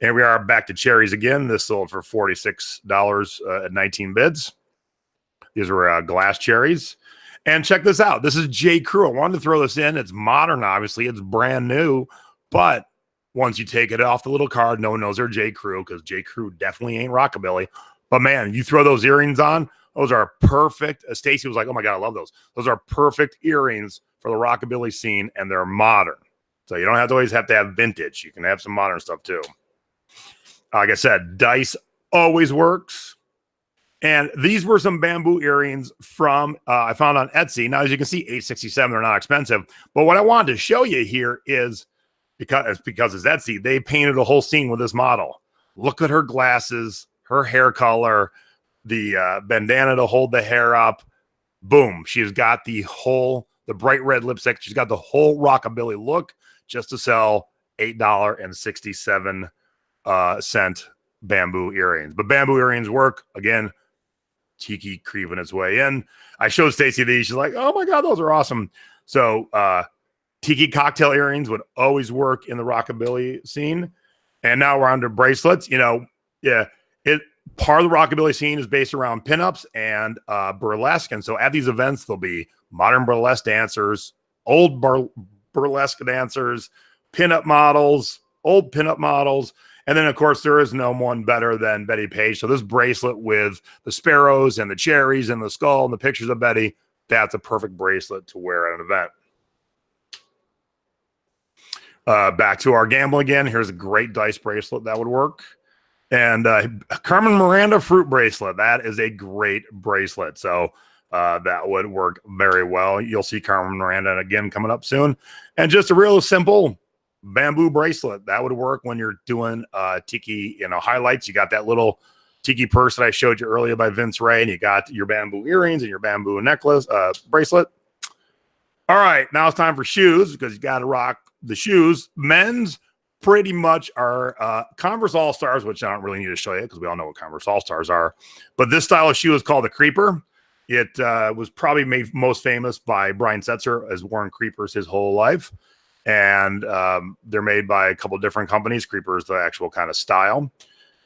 And we are back to cherries again. This sold for $46 at 19 bids. These were glass cherries. And check this out. This is J. Crew. I wanted to throw this in. It's modern, obviously. It's brand new, but once you take it off the little card, no one knows they're J. Crew, because J. Crew definitely ain't Rockabilly. But man, you throw those earrings on, those are perfect. Stacy was like, oh my God, I love those. Those are perfect earrings for the Rockabilly scene, and they're modern. So you don't always have to have vintage. You can have some modern stuff too. Like I said, dice always works. And these were some bamboo earrings from I found on Etsy. Now, as you can see, $867, they're not expensive. But what I wanted to show you here is, because it's Etsy, they painted a whole scene with this model. Look at her glasses, her hair color, the bandana to hold the hair up. Boom. She's got the bright red lipstick. She's got the whole Rockabilly look, just to sell $8.67 bamboo earrings. But bamboo earrings work. Again, tiki creeping its way in. I showed Stacy these. She's like, oh my God, those are awesome. So tiki cocktail earrings would always work in the Rockabilly scene. And now we're on to bracelets. Part of the Rockabilly scene is based around pinups and burlesque. And so at these events, there'll be modern burlesque dancers, old burlesque dancers, pinup models, old pinup models. And then, of course, there is no one better than Betty Page. So this bracelet with the sparrows and the cherries and the skull and the pictures of Betty, that's a perfect bracelet to wear at an event. Back to our gamble again. Here's a great dice bracelet that would work. And Carmen Miranda fruit bracelet. That is a great bracelet. So that would work very well. You'll see Carmen Miranda again coming up soon. And just a real simple bamboo bracelet that would work when you're doing tiki, highlights. You got that little tiki purse that I showed you earlier by Vince Ray, and you got your bamboo earrings and your bamboo necklace bracelet. All right, now it's time for shoes, because you got to rock the shoes. Men's pretty much are Converse All-Stars, which I don't really need to show you because we all know what Converse All-Stars are. But this style of shoe is called the Creeper. It was probably made most famous by Brian Setzer, as worn Creepers his whole life. And they're made by a couple different companies. Creeper is the actual kind of style.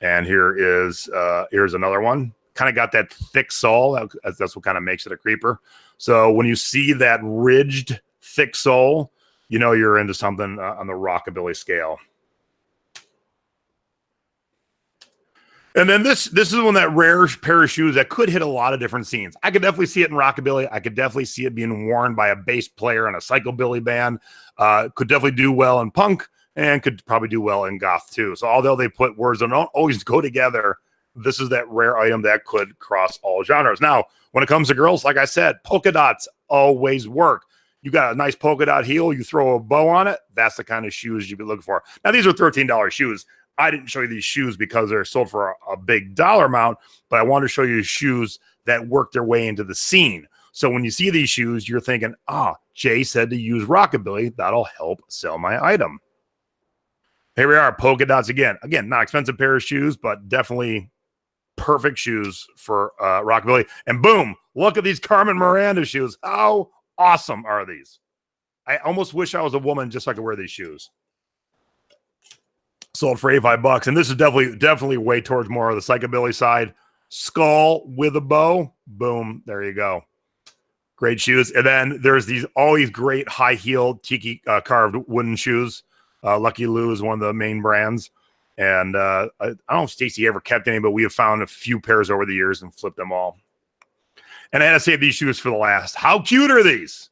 And here's another one. Kind of got that thick sole. That's what kind of makes it a Creeper. So when you see that ridged, thick sole, you know you're into something on the Rockabilly scale. And then this is one, that rare pair of shoes that could hit a lot of different scenes. I could definitely see it in Rockabilly. I could definitely see it being worn by a bass player in a psychobilly band. Could definitely do well in punk, and could probably do well in goth too. So although they put words that don't always go together, this is that rare item that could cross all genres. Now, when it comes to girls, like I said, polka dots always work. You got a nice polka dot heel, you throw a bow on it, that's the kind of shoes you'd be looking for. Now, these are $13 shoes. I didn't show you these shoes because they're sold for a big dollar amount, but I wanted to show you shoes that work their way into the scene. So when you see these shoes, you're thinking, Jay said to use Rockabilly. That'll help sell my item. Here we are, polka dots again. Again, not expensive pair of shoes, but definitely perfect shoes for Rockabilly. And boom, look at these Carmen Miranda shoes. How awesome are these? I almost wish I was a woman just so I could wear these shoes. Sold for $85, and this is definitely way towards more of the psychobilly side. Skull with a bow, boom, there you go. Great shoes. And then there's all these great high heel tiki carved wooden shoes. Lucky Lou is one of the main brands, and I don't know if Stacy ever kept any, but we have found a few pairs over the years and flipped them all. And I had to save these shoes for the last. How cute are these?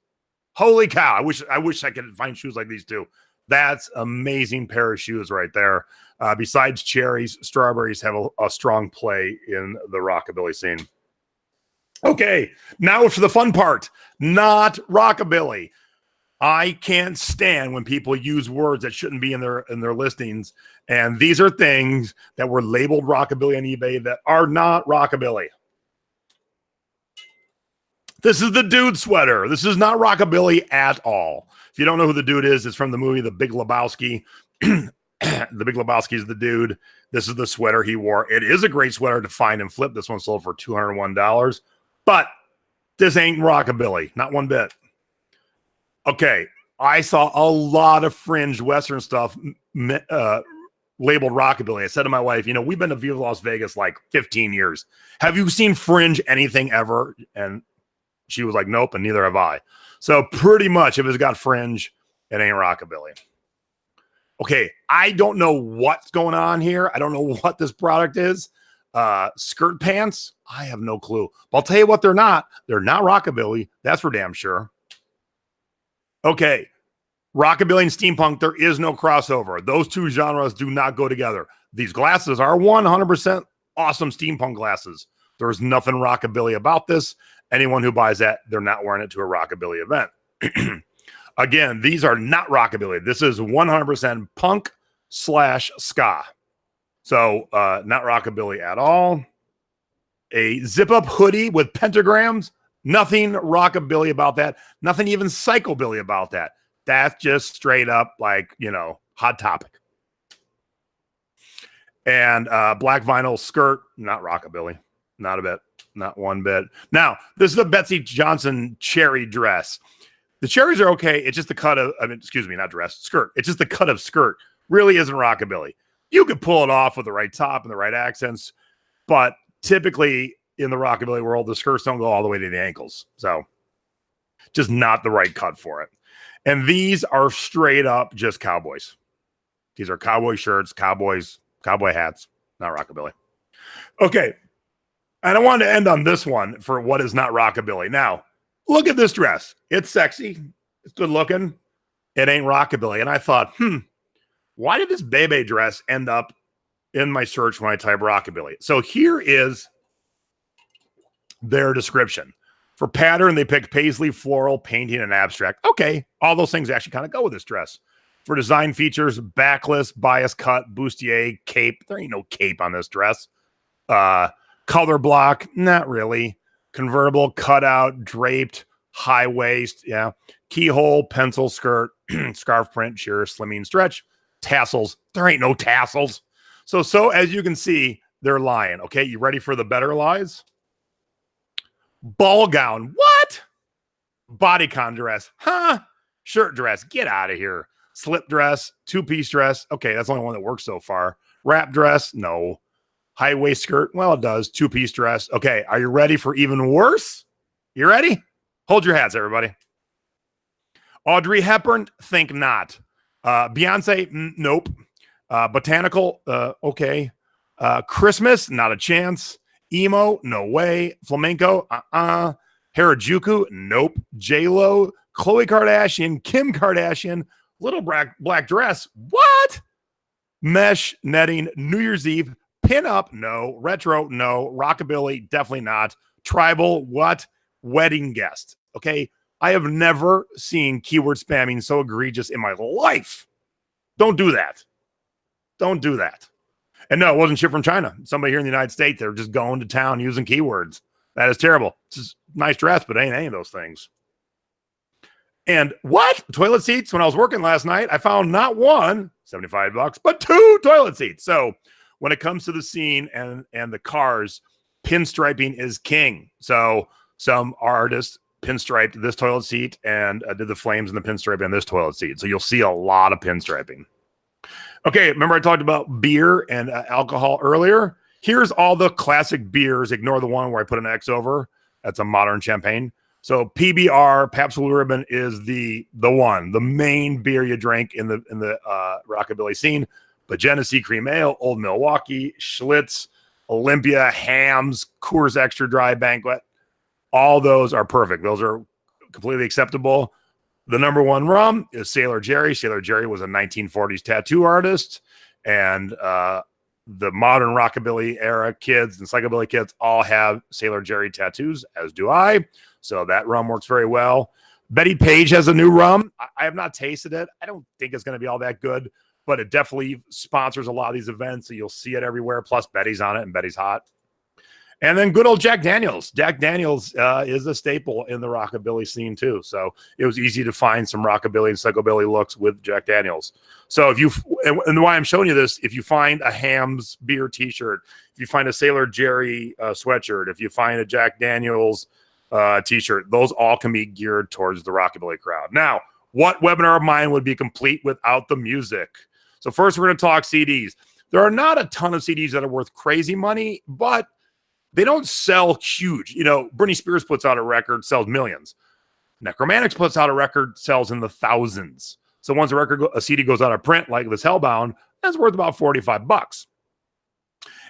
Holy cow! I wish I could find shoes like these too. That's amazing pair of shoes right there. Besides cherries, strawberries have a strong play in the rockabilly scene. Okay, now for the fun part. Not rockabilly. I can't stand when people use words that shouldn't be in their listings. And these are things that were labeled rockabilly on eBay that are not rockabilly. This is the dude sweater. This is not rockabilly at all. If you don't know who the dude is, it's from the movie The Big Lebowski. The Big Lebowski is the dude. This is the sweater he wore. It is a great sweater to find and flip. This one sold for $201. But this ain't rockabilly. Not one bit. Okay, I saw a lot of fringe Western stuff labeled rockabilly. I said to my wife, we've been to Viva Las Vegas like 15 years. Have you seen fringe anything ever? And she was like, nope, and neither have I. So pretty much if it's got fringe, it ain't rockabilly. Okay, I don't know what's going on here. I don't know what this product is. Skirt pants, I have no clue. But I'll tell you what they're not. They're not rockabilly. That's for damn sure. Okay, rockabilly and steampunk, there is no crossover. Those two genres do not go together. These glasses are 100% awesome steampunk glasses. There's nothing rockabilly about this. Anyone who buys that, they're not wearing it to a rockabilly event. Again, these are not rockabilly. This is 100% punk/ska. So not rockabilly at all. A zip-up hoodie with pentagrams. Nothing rockabilly about that. Nothing even psychobilly about that. That's just straight up like, Hot Topic. And black vinyl skirt, not rockabilly. Not a bit. Not one bit. Now, this is the Betsy Johnson cherry dress. The cherries are okay. It's just the cut of, not dress, skirt. It's just the cut of skirt. Really isn't rockabilly. You could pull it off with the right top and the right accents, but typically in the rockabilly world, the skirts don't go all the way to the ankles. So just not the right cut for it. And these are straight up just cowboys. These are cowboy shirts, cowboy hats, not rockabilly. Okay. And I wanted to end on this one for what is not rockabilly. Now, look at this dress. It's sexy. It's good looking. It ain't rockabilly. And I thought, why did this Bebe dress end up in my search when I type rockabilly? So here is their description. For pattern, they picked paisley, floral, painting, and abstract. Okay, all those things actually kind of go with this dress. For design features, backless, bias cut, bustier, cape. There ain't no cape on this dress. Color block, not really. Convertible, cutout, draped, high waist, yeah. Keyhole, pencil skirt, scarf print, sheer, slimming, stretch. Tassels, there ain't no tassels. So as you can see, they're lying. Okay, you ready for the better lies? Ball gown, what? Bodycon dress, huh? Shirt dress, get out of here. Slip dress, two-piece dress. Okay, that's the only one that works so far. Wrap dress, no. High waist skirt, well, it does. Two-piece dress. Okay, are you ready for even worse? You ready? Hold your hats, everybody. Audrey Hepburn, think not. Beyonce, nope. Botanical, okay. Christmas, not a chance. Emo, no way. Flamenco, Harajuku, nope. J-Lo, Khloe Kardashian, Kim Kardashian, little black dress, what? Mesh, netting, New Year's Eve, pin-up, no. Retro, no. Rockabilly, definitely not. Tribal, what? Wedding guest, okay? I have never seen keyword spamming so egregious in my life. Don't do that. Don't do that. And no, it wasn't shipped from China. Somebody here in the United States, they're just going to town using keywords. That is terrible. It's just nice dress, but ain't any of those things. And what? Toilet seats? When I was working last night, I found not one, $75, but two toilet seats. So when it comes to the scene and the cars, pinstriping is king. So some artists pinstriped this toilet seat and did the flames and the pinstripe on this toilet seat. So you'll see a lot of pinstriping. Okay, remember I talked about beer and alcohol earlier? Here's all the classic beers. Ignore the one where I put an X over. That's a modern champagne. So PBR, Pabst Blue Ribbon, is the one, the main beer you drink in the rockabilly scene. But Genesee Cream Ale, Old Milwaukee, Schlitz, Olympia, Hams, Coors Extra Dry, Banquet, all those are perfect. Those are completely acceptable. The number one rum is Sailor Jerry. Sailor Jerry was a 1940s tattoo artist, and the modern rockabilly era kids and psychobilly kids all have Sailor Jerry tattoos, as do I. So that rum works very well. Betty Page has a new rum. I have not tasted it. I don't think it's going to be all that good, but it definitely sponsors a lot of these events, so you'll see it everywhere. Plus, Betty's on it, and Betty's hot. And then good old Jack Daniels. Jack Daniels is a staple in the rockabilly scene too. So it was easy to find some rockabilly and psychobilly looks with Jack Daniels. So if you, and why I'm showing you this, if you find a Hamm's beer t-shirt, if you find a Sailor Jerry sweatshirt, if you find a Jack Daniels t-shirt, those all can be geared towards the rockabilly crowd. Now, what webinar of mine would be complete without the music? So first we're going to talk CDs. There are not a ton of CDs that are worth crazy money, but they don't sell huge. You know, Britney Spears puts out a record, sells millions. Necromantics puts out a record, sells in the thousands. So once a CD goes out of print, like this Hellbound, that's worth about $45.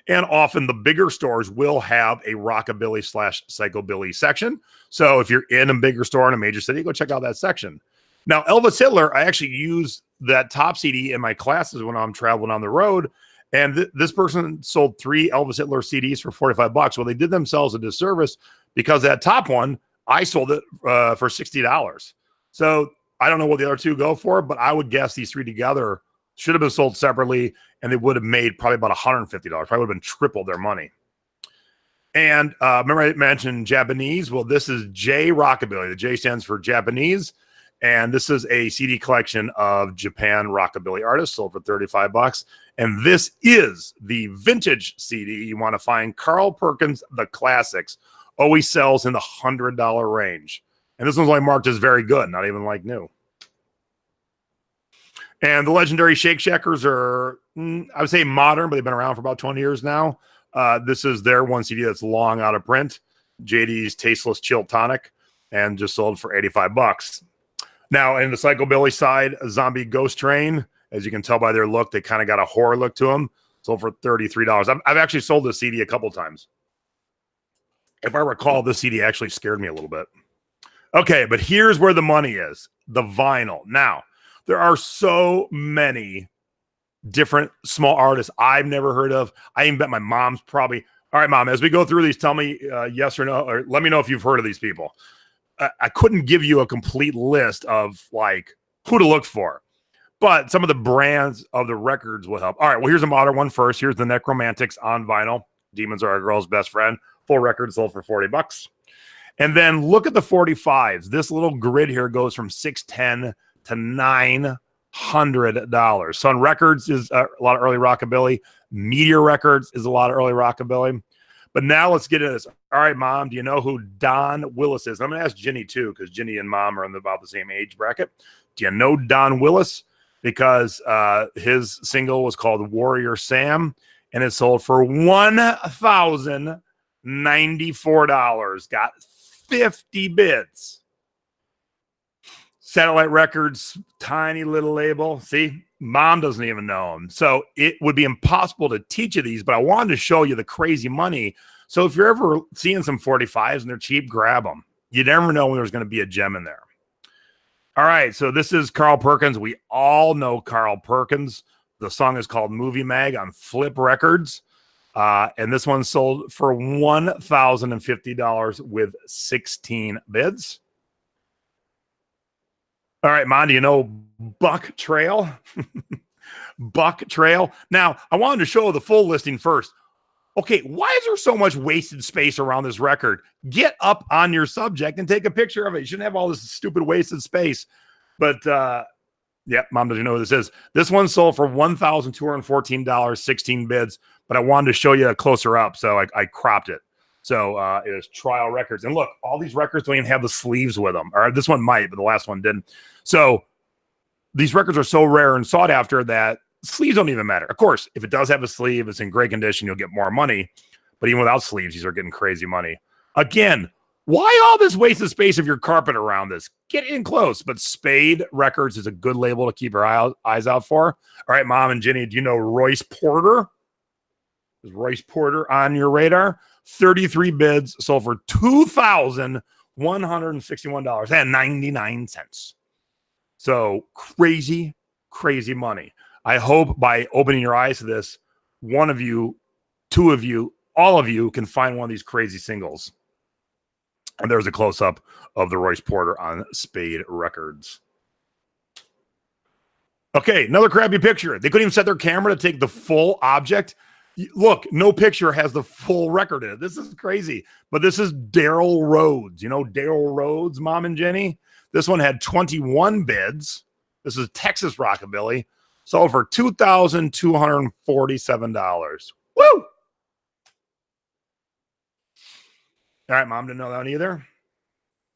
And often the bigger stores will have a rockabilly / psychobilly section. So if you're in a bigger store in a major city, go check out that section. Now, Elvis Hitler, I actually use that top CD in my classes when I'm traveling on the road. And this person sold 3 Elvis Hitler CDs for $45. Well, they did themselves a disservice because that top one, I sold it for $60. So I don't know what the other 2 go for, but I would guess these 3 together should have been sold separately, and they would have made probably about $150. Probably would have been triple their money. And remember I mentioned Japanese? Well, this is J Rockabilly. The J stands for Japanese. And this is a CD collection of Japan rockabilly artists sold for $35. And this is the vintage CD. You want to find Carl Perkins, the classics. Always sells in the $100 range. And this one's only marked as very good, not even like new. And the legendary Shake Shackers are, I would say modern, but they've been around for about 20 years now. This is their one CD that's long out of print. JD's Tasteless Chill Tonic, and just sold for $85. Now, in the psychobilly side, a Zombie Ghost Train, as you can tell by their look, they kind of got a horror look to them. Sold for $33. I've actually sold this CD a couple times. If I recall, this CD actually scared me a little bit. Okay, but here's where the money is, the vinyl. Now, there are so many different small artists I've never heard of. I even bet my mom's probably. All right, Mom, as we go through these, tell me yes or no, or let me know if you've heard of these people. I couldn't give you a complete list of like who to look for, but some of the brands of the records will help. All right, well, here's a modern one first. Here's the Necromantics on vinyl. Demons Are a Girl's Best Friend. Full record sold for $40. And then look at the 45s. This little grid here goes from $610 to $900. Sun Records is a lot of early rockabilly. Meteor Records is a lot of early rockabilly. But now let's get into this. All right, Mom, do you know who Don Willis is? I'm going to ask Ginny, too, because Ginny and Mom are in about the same age bracket. Do you know Don Willis? Because his single was called Warrior Sam, and it sold for $1,094. Got 50 bids. Satellite Records, tiny little label. See, Mom doesn't even know them. So it would be impossible to teach you these, but I wanted to show you the crazy money. So if you're ever seeing some 45s and they're cheap, grab them. You never know when there's going to be a gem in there. All right, so this is Carl Perkins. We all know Carl Perkins. The song is called Movie Mag on Flip Records. And this one sold for $1,050 with 16 bids. All right, Mom, do you know Buck Trail? Buck Trail. Now, I wanted to show the full listing first. Okay, why is there so much wasted space around this record? Get up on your subject and take a picture of it. You shouldn't have all this stupid wasted space. But, yeah, Mom, does you know what this is? This one sold for $1,214, 16 bids. But I wanted to show you a closer up, so I cropped it. So it is Trial Records. And look, all these records don't even have the sleeves with them. Or this one might, but the last one didn't. So these records are so rare and sought after that sleeves don't even matter. Of course, if it does have a sleeve, it's in great condition, you'll get more money. But even without sleeves, these are getting crazy money. Again, why all this wasted space of your carpet around this? Get in close. But Spade Records is a good label to keep your eyes out for. All right, Mom and Ginny, do you know Royce Porter? Is Royce Porter on your radar? 33 bids, sold for $2,161.99. So crazy, crazy money. I hope by opening your eyes to this, one of you, two of you, all of you can find one of these crazy singles. And there's a close-up of the Royce Porter on Spade Records. Okay, another crappy picture. They couldn't even set their camera to take the full object. Look, no picture has the full record in it. This is crazy. But this is Daryl Rhodes. You know Daryl Rhodes, Mom and Jenny? This one had 21 bids. This is Texas Rockabilly. Sold for $2,247. Woo! All right, Mom didn't know that one either.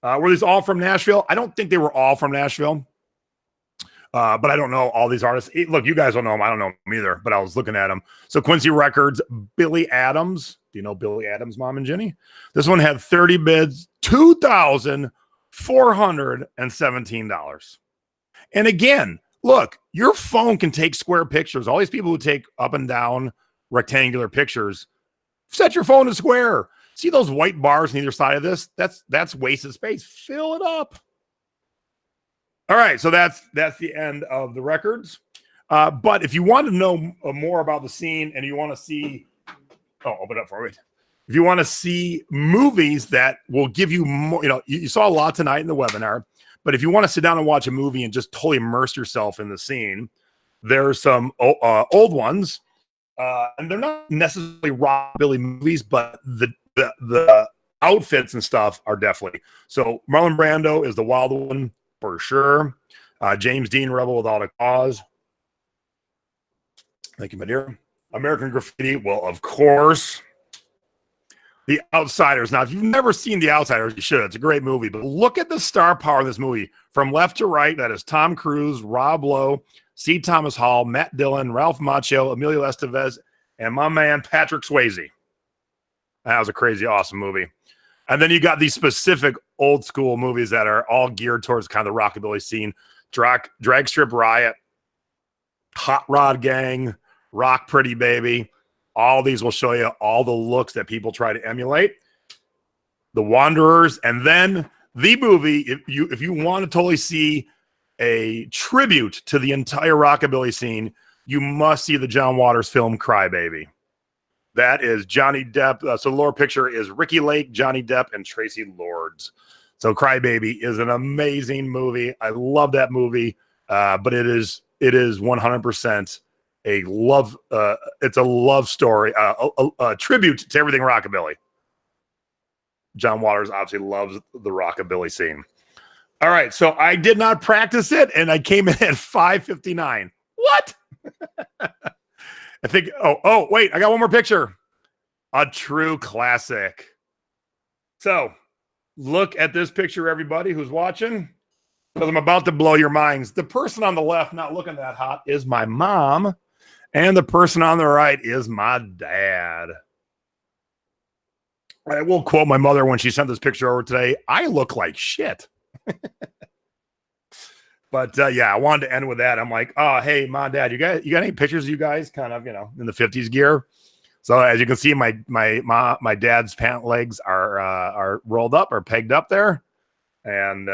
Were these all from Nashville? I don't think they were all from Nashville. But I don't know all these artists. Look, you guys don't know them. I don't know them either, but I was looking at them. So Quincy Records, Billy Adams. Do you know Billy Adams, Mom and Jenny? This one had 30 bids, $2,417. And again, look, your phone can take square pictures. All these people who take up and down rectangular pictures, set your phone to square. See those white bars on either side of this? That's wasted space. Fill it up. All right, so that's the end of the records. But if you want to know more about the scene and you want to see, open it up for me. If you want to see movies that will give you more, you saw a lot tonight in the webinar. But if you want to sit down and watch a movie and just totally immerse yourself in the scene, there's some old ones, and they're not necessarily Rockabilly movies, but the outfits and stuff are definitely. So Marlon Brando is the wild one. For sure. James Dean, Rebel Without a Cause. Thank you, my dear. American Graffiti. Well, of course. The Outsiders. Now, if you've never seen The Outsiders, you should. It's a great movie. But look at the star power of this movie. From left to right, that is Tom Cruise, Rob Lowe, C. Thomas Hall, Matt Dillon, Ralph Macchio, Emilio Estevez, and my man, Patrick Swayze. That was a crazy, awesome movie. And then you got these specific old school movies that are all geared towards kind of the Rockabilly scene. Drag Strip Riot, Hot Rod Gang, Rock Pretty Baby. All these will show you all the looks that people try to emulate. The Wanderers. And then the movie, if you want to totally see a tribute to the entire Rockabilly scene, you must see the John Waters film Cry Baby. That is Johnny Depp. So the lower picture is Ricky Lake, Johnny Depp, and Tracy Lords. So Crybaby is an amazing movie. I love that movie, but it is 100% a love. It's a love story, a tribute to everything Rockabilly. John Waters obviously loves the Rockabilly scene. All right, so I did not practice it, and I came in at 5:59. What? I think, wait, I got one more picture. A true classic. So look at this picture, everybody who's watching, because I'm about to blow your minds. The person on the left, not looking that hot, is my mom, and the person on the right is my dad. I will quote my mother when she sent this picture over today. I look like shit. But yeah, I wanted to end with that. I'm like, oh, hey, Mom, Dad, you got any pictures of you guys kind of, in the 50s gear? So as you can see, my dad's pant legs are rolled up or pegged up there, and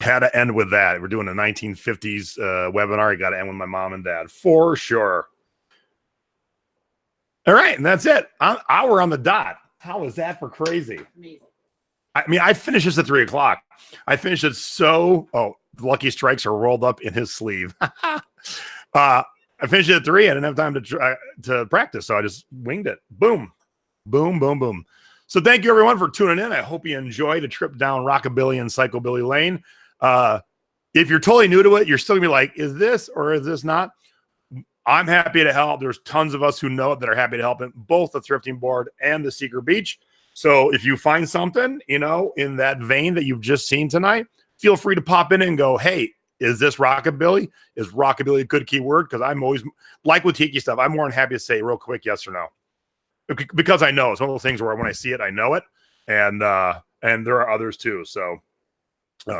had to end with that. We're doing a 1950s webinar. You got to end with my mom and dad for sure. All right, and that's it. Hour on the dot. How is that for crazy? Amazing. I mean, I finished this at 3 o'clock. I finished it Lucky Strikes are rolled up in his sleeve. I finished it at 3. I didn't have time to practice, so I just winged it. Boom, boom, boom, boom. So thank you, everyone, for tuning in. I hope you enjoyed a trip down Rockabilly and Psychobilly Lane. If you're totally new to it, you're still going to be like, is this or is this not? I'm happy to help. There's tons of us who know it that are happy to help in both the thrifting board and the Secret Beach. So if you find something, in that vein that you've just seen tonight, feel free to pop in and go, hey, is this Rockabilly? Is Rockabilly a good keyword? Because I'm always, like with Tiki stuff, I'm more than happy to say real quick yes or no. Because I know. It's one of those things where when I see it, I know it. And there are others too. So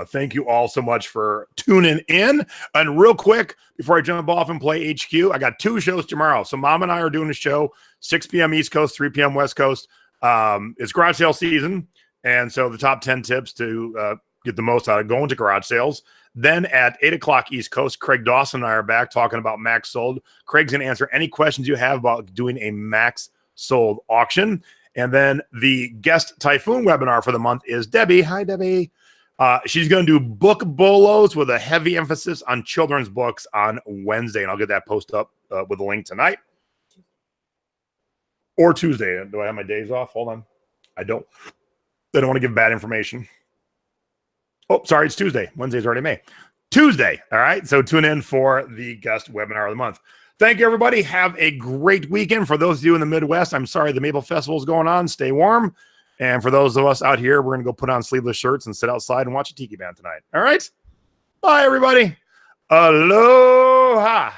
thank you all so much for tuning in. And real quick, before I jump off and play HQ, I got 2 shows tomorrow. So Mom and I are doing a show, 6 p.m. East Coast, 3 p.m. West Coast. It's garage sale season. And so the top 10 tips to get the most out of going to garage sales. Then at 8 o'clock East Coast, Craig Dawson and I are back talking about Max Sold. Craig's going to answer any questions you have about doing a Max Sold auction. And then the guest typhoon webinar for the month is Debbie. Hi, Debbie. She's going to do book bolos with a heavy emphasis on children's books on Wednesday. And I'll get that post up with a link tonight. Or Tuesday. Do I have my days off? Hold on. I don't want to give bad information. Oh, sorry, it's Tuesday. Wednesday's already May. Tuesday. All right. So tune in for the guest webinar of the month. Thank you, everybody. Have a great weekend. For those of you in the Midwest, I'm sorry the Maple Festival is going on. Stay warm. And for those of us out here, we're going to go put on sleeveless shirts and sit outside and watch a tiki band tonight. All right. Bye, everybody. Aloha.